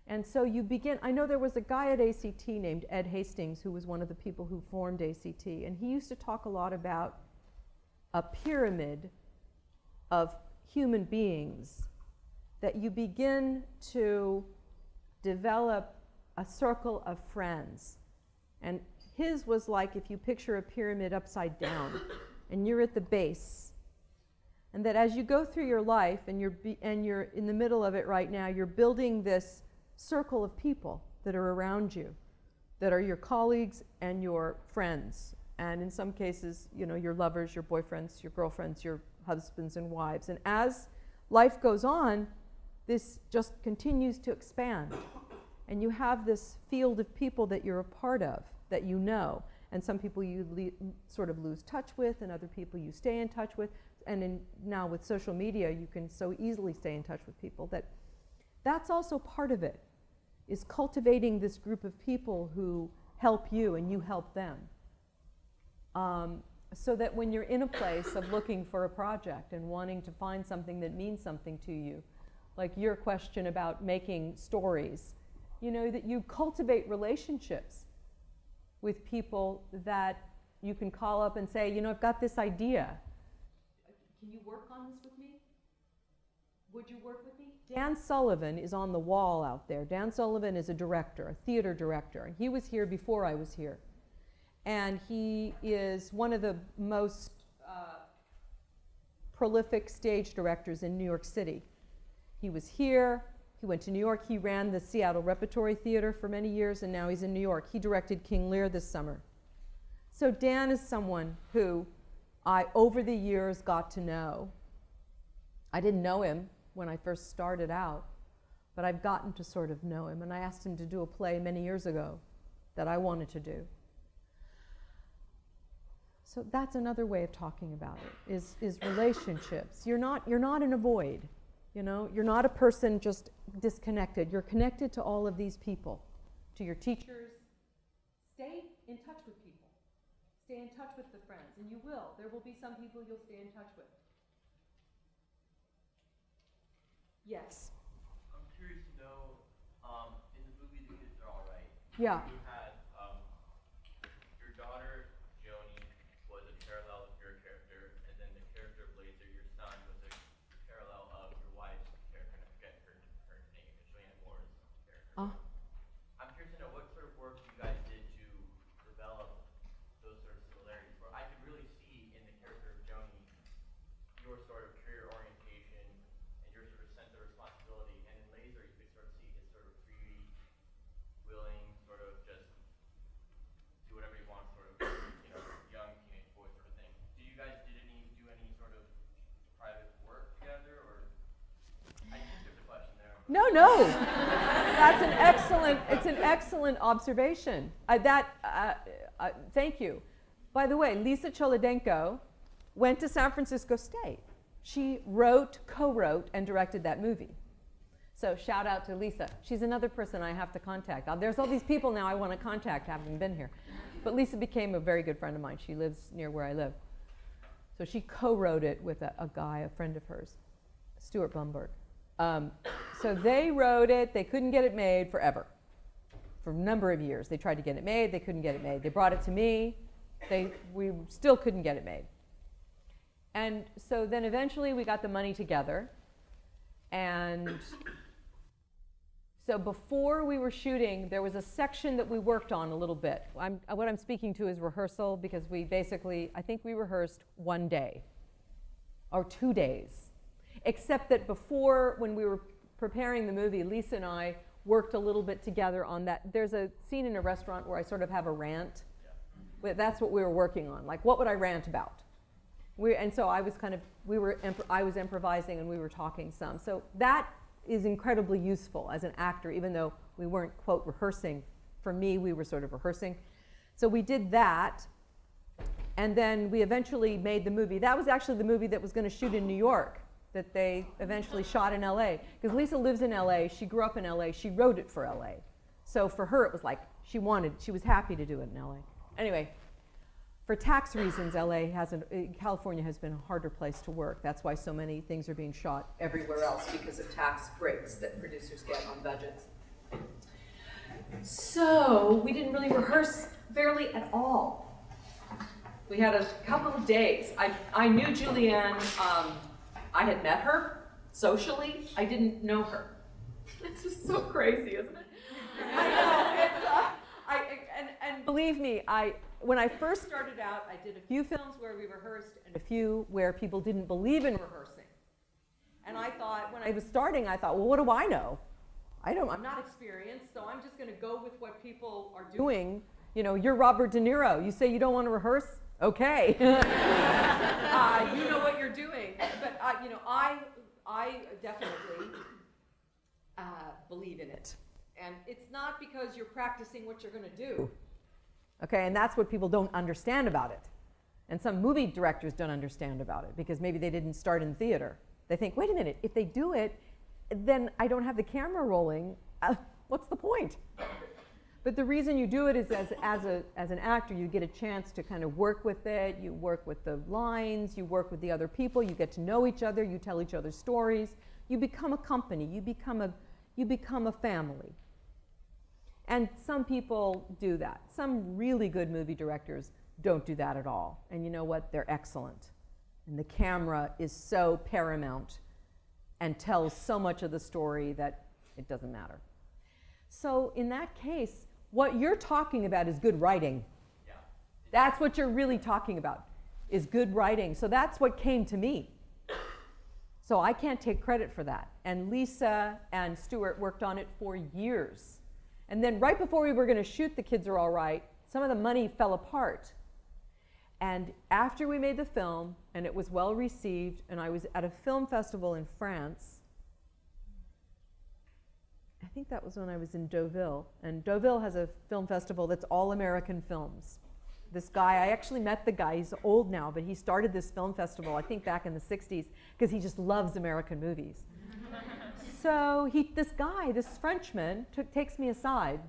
And so you begin, I know there was a guy at ACT named Ed Hastings who was one of the people who formed ACT, and he used to talk a lot about a pyramid of human beings, that you begin to develop a circle of friends. And his was like if you picture a pyramid upside down and you're at the base, and that as you go through your life and you're in the middle of it right now, you're building this circle of people that are around you, that are your colleagues and your friends, and in some cases, you know, your lovers, your boyfriends, your girlfriends, your husbands and wives. And as life goes on, this just continues to expand. And you have this field of people that you're a part of, that you know. And some people you sort of lose touch with, and other people you stay in touch with. And now with social media, you can so easily stay in touch with people. That's also part of it, is cultivating this group of people who help you and you help them. So that when you're in a place of looking for a project and wanting to find something that means something to you, like your question about making stories, you know, that you cultivate relationships with people that you can call up and say, you know, I've got this idea. Can you work on this with me? Would you work with me? Dan Sullivan is on the wall out there. Dan Sullivan is a director, a theater director. And he was here before I was here. And he is one of the most prolific stage directors in New York City. He was here. He went to New York. He ran the Seattle Repertory Theater for many years, and now he's in New York. He directed King Lear this summer. So Dan is someone who I, over the years, got to know. I didn't know him when I first started out, but I've gotten to sort of know him. And I asked him to do a play many years ago that I wanted to do. So that's another way of talking about it, is relationships. You're not in a void. You know, you're not a person just disconnected. You're connected to all of these people, to your teachers. Stay in touch with people. Stay in touch with the friends, and you will. There will be some people you'll stay in touch with. Yes. I'm curious to know, in the movie The Kids Are All Right, Yeah. you had your daughter, Joni, was a parallel of your character, and then the character Blazer, your son, was a parallel of your wife's character, and I forget her name, Julianne Moore's character. I'm curious to know what sort of work you guys did to develop those sort of similarities, where I could really see in the character of Joni your sort of career orientation and your sort of sense of responsibility, and in Laser you could sort of see his sort of free, willing, sort of just do whatever he wants, sort of, you know, young teenage boy sort of thing. Do you guys do any sort of private work together, or I just skipped the question there? No. That's it's an excellent observation. Thank you. By the way, Lisa Cholodenko went to San Francisco State. She wrote, co-wrote, and directed that movie. So shout out to Lisa. She's another person I have to contact. There's all these people now I want to contact having been here. But Lisa became a very good friend of mine. She lives near where I live. So she co-wrote it with a guy, a friend of hers, Stuart Blumberg. So they wrote it. They couldn't get it made forever. For a number of years. They tried to get it made. They couldn't get it made. They brought it to me. We still couldn't get it made. And so then eventually we got the money together. And so before we were shooting, there was a section that we worked on a little bit. What I'm speaking to is rehearsal, because we basically, I think we rehearsed one day or 2 days. Except that before, when we were preparing the movie, Lisa and I worked a little bit together on that. There's a scene in a restaurant where I sort of have a rant. That's what we were working on. Like, what would I rant about? And so I was I was improvising and we were talking some. So that is incredibly useful as an actor, even though we weren't, quote, rehearsing. For me, we were sort of rehearsing. So we did that, and then we eventually made the movie. That was actually the movie that was going to shoot in New York, that they eventually shot in LA. Because Lisa lives in LA, she grew up in LA, she wrote it for LA. So for her, it was like she was happy to do it in LA. Anyway, for tax reasons, California has been a harder place to work. That's why so many things are being shot everywhere else, because of tax breaks that producers get on budgets. So we didn't really rehearse barely at all. We had a couple of days. I knew Julianne, I had met her socially. I didn't know her. It's just so crazy, isn't it? I know. And believe me, when I first started out, I did a few films where we rehearsed and a few where people didn't believe in rehearsing. And I thought, when I was starting, I thought, well, what do I know? I'm not experienced, so I'm just going to go with what people are doing. You know, you're Robert De Niro. You say you don't want to rehearse? Okay. You know what you're doing. But, I definitely believe in it. And it's not because you're practicing what you're going to do. Okay, and that's what people don't understand about it. And some movie directors don't understand about it, because maybe they didn't start in theater. They think, wait a minute, if they do it, then I don't have the camera rolling. What's the point? But the reason you do it is as an actor, you get a chance to kind of work with it. You work with the lines. You work with the other people. You get to know each other. You tell each other stories. You become a company. You become a family. And some people do that. Some really good movie directors don't do that at all. And you know what? They're excellent. And the camera is so paramount and tells so much of the story that it doesn't matter. So in that case, what you're talking about is good writing. Yeah. That's what you're really talking about, is good writing. So that's what came to me. So I can't take credit for that. And Lisa and Stuart worked on it for years. And then right before we were going to shoot The Kids Are All Right, some of the money fell apart. And after we made the film, and it was well received, and I was at a film festival in France, I think that was when I was in Deauville. And Deauville has a film festival that's all American films. This guy, I actually met the guy, he's old now, but he started this film festival, I think back in the 60s, because he just loves American movies. So this guy, this Frenchman, takes me aside,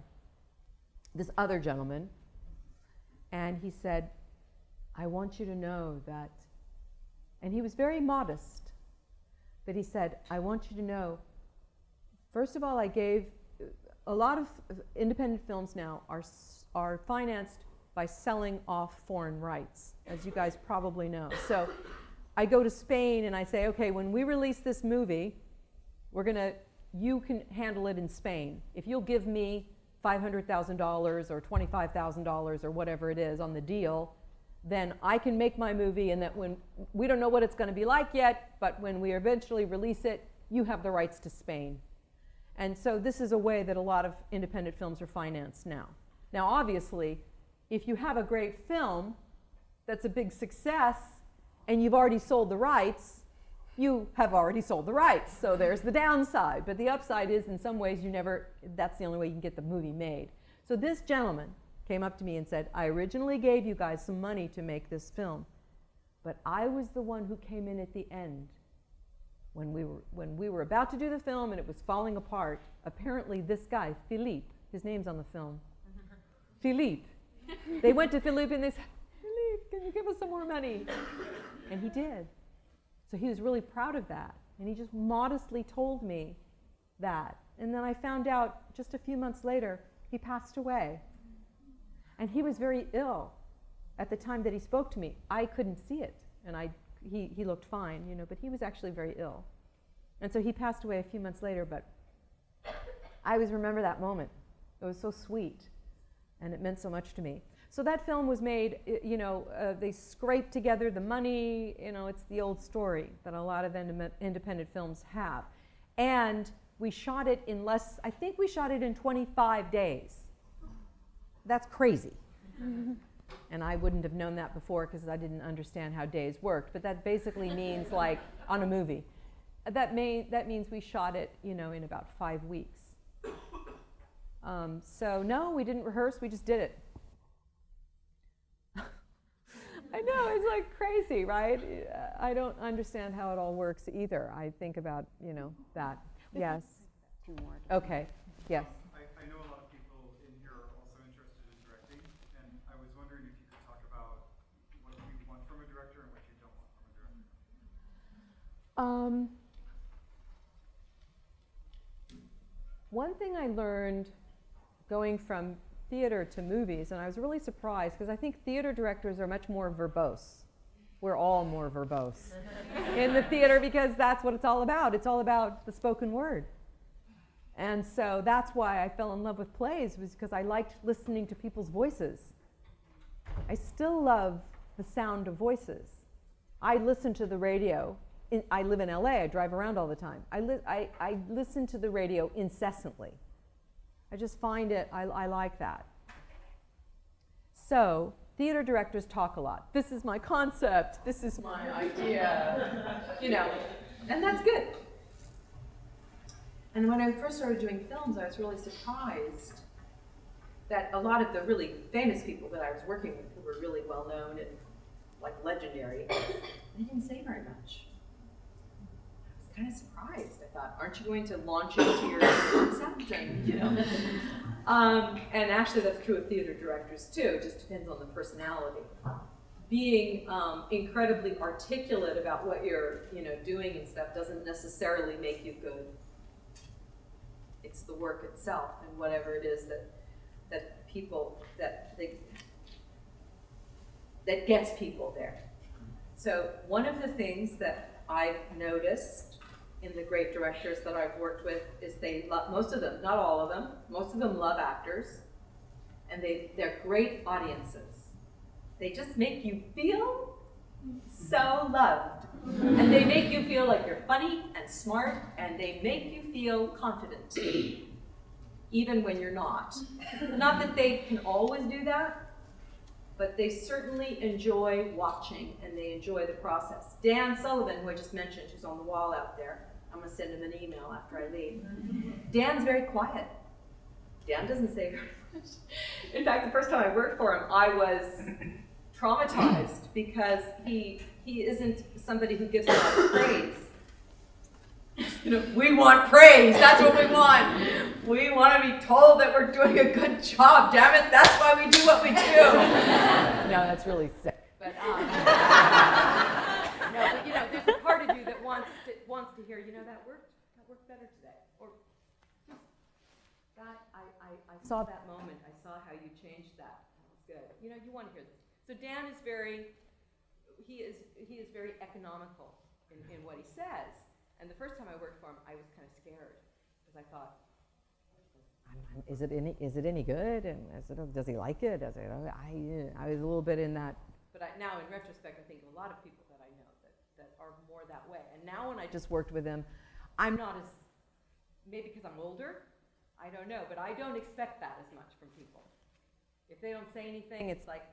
this other gentleman, and he said, I want you to know that, and he was very modest, but he said, I want you to know, first of all, I gave, a lot of independent films now are financed by selling off foreign rights, as you guys probably know. So I go to Spain and I say, okay, when we release this movie, you can handle it in Spain. If you'll give me $500,000 or $25,000 or whatever it is on the deal, then I can make my movie, and that when, we don't know what it's going to be like yet, but when we eventually release it, you have the rights to Spain. And so this is a way that a lot of independent films are financed now. Now obviously, if you have a great film that's a big success and you've already sold the rights, you have already sold the rights. So there's the downside. But the upside is, in some ways, that's the only way you can get the movie made. So this gentleman came up to me and said, I originally gave you guys some money to make this film, but I was the one who came in at the end. When we were about to do the film and it was falling apart, apparently this guy, Philippe, his name's on the film, Philippe, they went to Philippe and they said, Philippe, can you give us some more money? And he did. So he was really proud of that. And he just modestly told me that. And then I found out just a few months later, he passed away. And he was very ill at the time that he spoke to me. I couldn't see it. And he looked fine, you know, but he was actually very ill. And so he passed away a few months later, but I always remember that moment. It was so sweet. And it meant so much to me. So that film was made, you know, they scraped together the money, you know, it's the old story that a lot of independent films have. And we shot it in I think we shot it in 25 days. That's crazy. And I wouldn't have known that before because I didn't understand how days worked, but that basically means, like, on a movie. That means we shot it, you know, in about 5 weeks. So no, we didn't rehearse, we just did it. I know, it's like crazy, right? I don't understand how it all works either. I think about, you know, that. Yes? Two more. Okay, yes. I know a lot of people in here are also interested in directing, and I was wondering if you could talk about what you want from a director and what you don't want from a director. One thing I learned going from theater to movies, and I was really surprised because I think theater directors are much more verbose. We're all more verbose in the theater because that's what it's all about. It's all about the spoken word. And so that's why I fell in love with plays, was because I liked listening to people's voices. I still love the sound of voices. I listen to the radio. I live in LA, I drive around all the time. I listen to the radio incessantly. I just find it, I like that. So, theater directors talk a lot. This is my concept, this is my idea, you know, and that's good. And when I first started doing films, I was really surprised that a lot of the really famous people that I was working with, who were really well known and like legendary, they didn't say very much. I was kind of surprised. I thought, aren't you going to launch into your concept? And, you know. And actually that's true of theater directors too. It just depends on the personality. Being incredibly articulate about what you're, you know, doing and stuff doesn't necessarily make you good. It's the work itself and whatever it is that people, that gets people there. So one of the things that I've noticed in the great directors that I've worked with is they love, most of them, not all of them, most of them love actors, and they're great audiences. They just make you feel so loved. And they make you feel like you're funny and smart, and they make you feel confident, even when you're not. Not that they can always do that, but they certainly enjoy watching, and they enjoy the process. Dan Sullivan, who I just mentioned, who's on the wall out there, I'm gonna send him an email after I leave. Dan's very quiet. Dan doesn't say very much. In fact, the first time I worked for him, I was traumatized because he isn't somebody who gives a lot of praise. You know, we want praise, that's what we want. We want to be told that we're doing a good job, damn it, that's why we do what we do. No, that's really sick. But, no, but you know, there's a part of you that wants to hear, you know, that worked better today. Or just that, I saw that moment, I saw how you changed that. That was good. You know, you want to hear this. So Dan is very, he is very economical in what he says. And the first time I worked for him, I was kind of scared because I thought, is it any good? And does he like it? I was a little bit in that. But now, in retrospect, I think a lot of people that I know that are more that way. And now, when I just worked with him, I'm not as, maybe because I'm older, I don't know, but I don't expect that as much from people. If they don't say anything, it's like,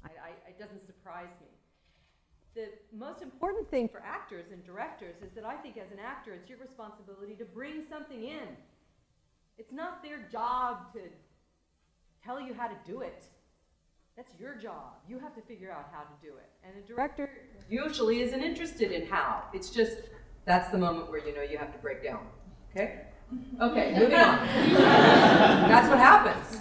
it doesn't surprise me. The most important thing for actors and directors is that I think as an actor, it's your responsibility to bring something in. It's not their job to tell you how to do it. That's your job. You have to figure out how to do it. And a director usually isn't interested in how. It's just, that's the moment where you know you have to break down. Okay? Okay, moving on. That's what happens.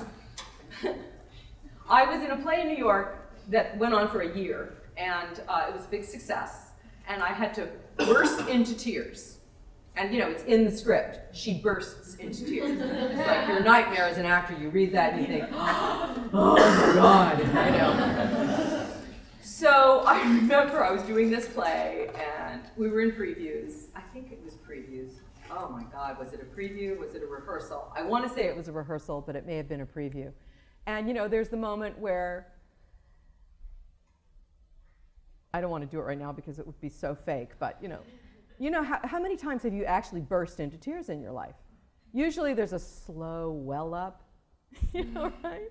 I was in a play in New York that went on for a year, and it was a big success, and I had to burst into tears. And you know, it's in the script. She bursts into tears. It's like your nightmare as an actor. You read that and you think, oh my God, you know. So I remember I was doing this play, and we were in previews. I think it was previews. Oh my God, was it a preview? Was it a rehearsal? I want to say it was a rehearsal, but it may have been a preview. And you know, there's the moment where, I don't want to do it right now because it would be so fake, but you know how many times have you actually burst into tears in your life? Usually there's a slow well up, you know, right?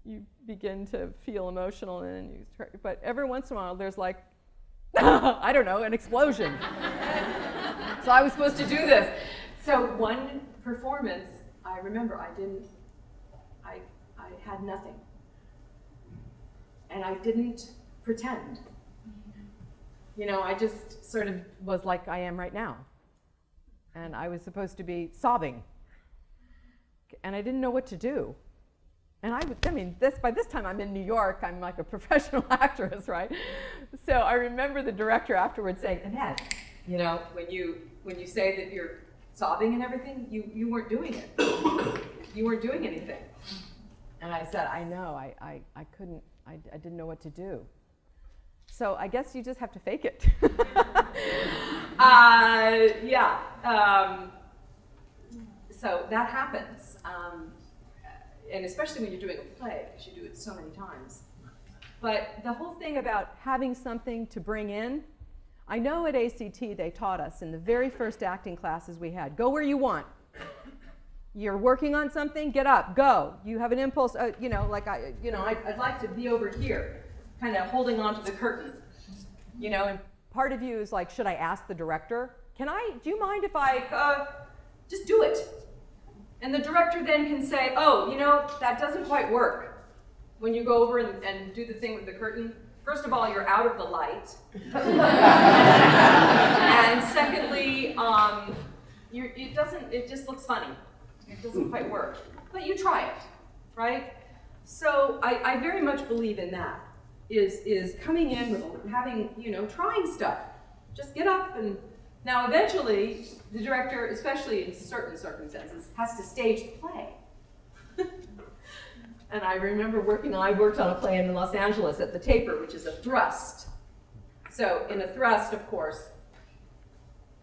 You begin to feel emotional and you start, but every once in a while there's like, I don't know, an explosion. So I was supposed to do this. So one performance, I remember I had nothing. And I didn't pretend. You know, I just sort of was like I am right now. And I was supposed to be sobbing. And I didn't know what to do. And by this time I'm in New York, I'm like a professional actress, right? So I remember the director afterwards saying, Annette, you know, when you say that you're sobbing and everything, you weren't doing it. You weren't doing anything. And I said, I know, I couldn't, I didn't know what to do. So I guess you just have to fake it. Yeah. So that happens. And especially when you're doing a play, because you do it so many times. But the whole thing about having something to bring in, I know at ACT they taught us in the very first acting classes we had, go where you want. You're working on something, get up, go. You have an impulse, you know, like I'd like to be over here, kind of holding on to the curtain. You know, and part of you is like, should I ask the director? Do you mind if I, just do it? And the director then can say, oh, you know, that doesn't quite work. When you go over and do the thing with the curtain, first of all, you're out of the light. And secondly, it just looks funny. It doesn't quite work. But you try it, right? So I very much believe in that, is coming in with having, you know, trying stuff. Just get up and, now eventually, the director, especially in certain circumstances, has to stage the play. And I remember I worked on a play in Los Angeles at the Taper, which is a thrust. So in a thrust, of course,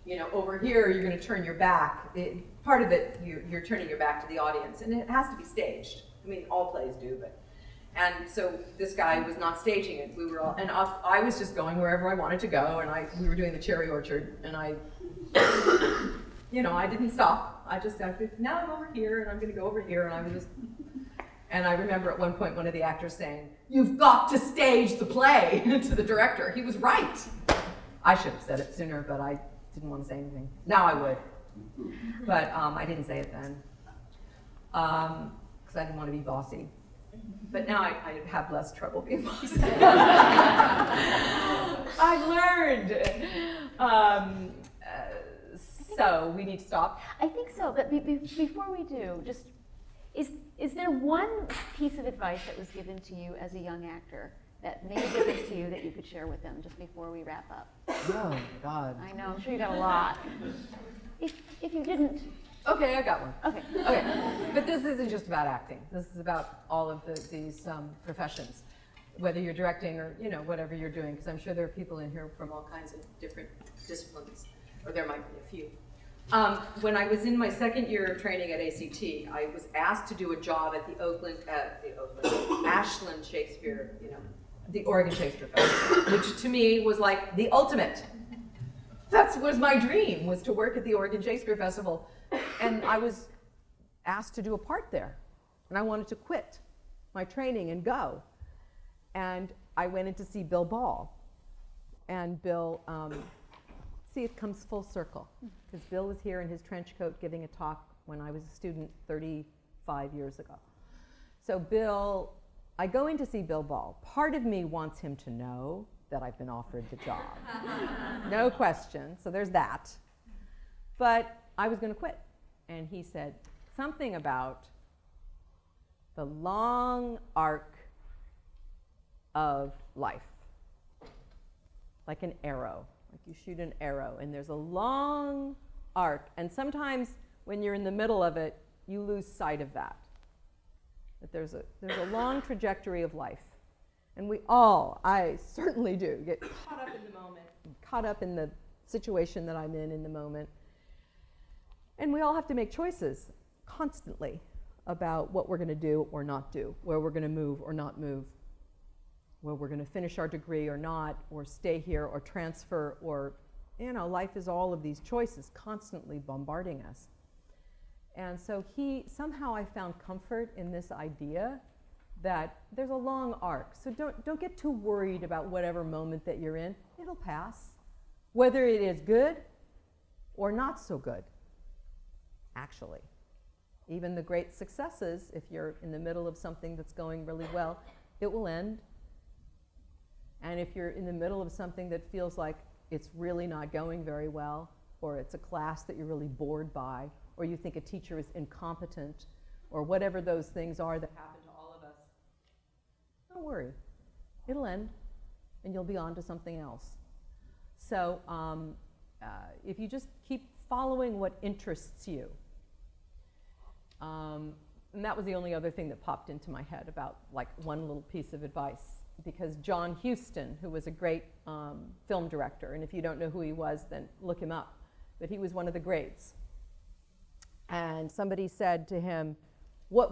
you know, over here you're going to turn your back. Part of it, you're turning your back to the audience, and it has to be staged. I mean, all plays do, but. And so this guy was not staging it. We were all, and I was just going wherever I wanted to go, and we were doing the cherry orchard, and you know, I didn't stop. I just said, now I'm over here, and I'm going to go over here, and I was just. And I remember at one point one of the actors saying, "You've got to stage the play," to the director. He was right. I should have said it sooner, but I didn't want to say anything. Now I would. But I didn't say it then, because I didn't want to be bossy. But now I have less trouble being bossy. I've learned. So we need to stop. I think so, but before we do, just is there one piece of advice that was given to you as a young actor that made a difference to you that you could share with them just before we wrap up? Oh my God. I know, I'm sure you got a lot. If you didn't. Okay, I got one. Okay. Okay, but this isn't just about acting. This is about all of these professions, whether you're directing or, you know, whatever you're doing, because I'm sure there are people in here from all kinds of different disciplines, or there might be a few. When I was in my second year of training at ACT, I was asked to do a job at the Ashland Shakespeare, you know, the Oregon Shakespeare Festival, which to me was like the ultimate. That was my dream, was to work at the Oregon Shakespeare Festival. And I was asked to do a part there. And I wanted to quit my training and go. And I went in to see Bill Ball. And Bill, see, it comes full circle. Because Bill was here in his trench coat giving a talk when I was a student 35 years ago. So Bill, I go in to see Bill Ball. Part of me wants him to know that I've been offered the job. No question, so there's that. But I was going to quit. And he said something about the long arc of life, like an arrow, like you shoot an arrow, and there's a long arc. And sometimes when you're in the middle of it, you lose sight of that. That there's a long trajectory of life. And we all, I certainly do, get caught up in the moment, caught up in the situation that I'm in the moment. And we all have to make choices constantly about what we're going to do or not do, where we're going to move or not move, where we're going to finish our degree or not, or stay here or transfer, or, you know, life is all of these choices constantly bombarding us. And so somehow I found comfort in this idea that there's a long arc. So don't get too worried about whatever moment that you're in. It'll pass, whether it is good or not so good. Actually, even the great successes, if you're in the middle of something that's going really well, it will end. And if you're in the middle of something that feels like it's really not going very well, or it's a class that you're really bored by, or you think a teacher is incompetent, or whatever those things are that happen to all of us, don't worry. It'll end, and you'll be on to something else. So if you just keep following what interests you, and that was the only other thing that popped into my head about like one little piece of advice, because John Huston, who was a great film director, and if you don't know who he was, then look him up, but he was one of the greats. And somebody said to him, what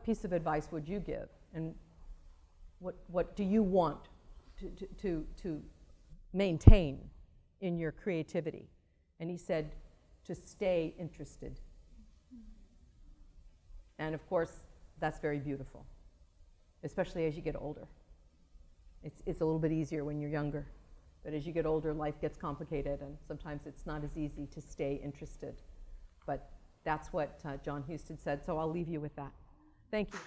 piece of advice would you give? And what do you want to maintain in your creativity? And he said, to stay interested. And of course, that's very beautiful, especially as you get older. It's a little bit easier when you're younger, but as you get older, life gets complicated, and sometimes it's not as easy to stay interested. But that's what John Huston said, so I'll leave you with that. Thank you.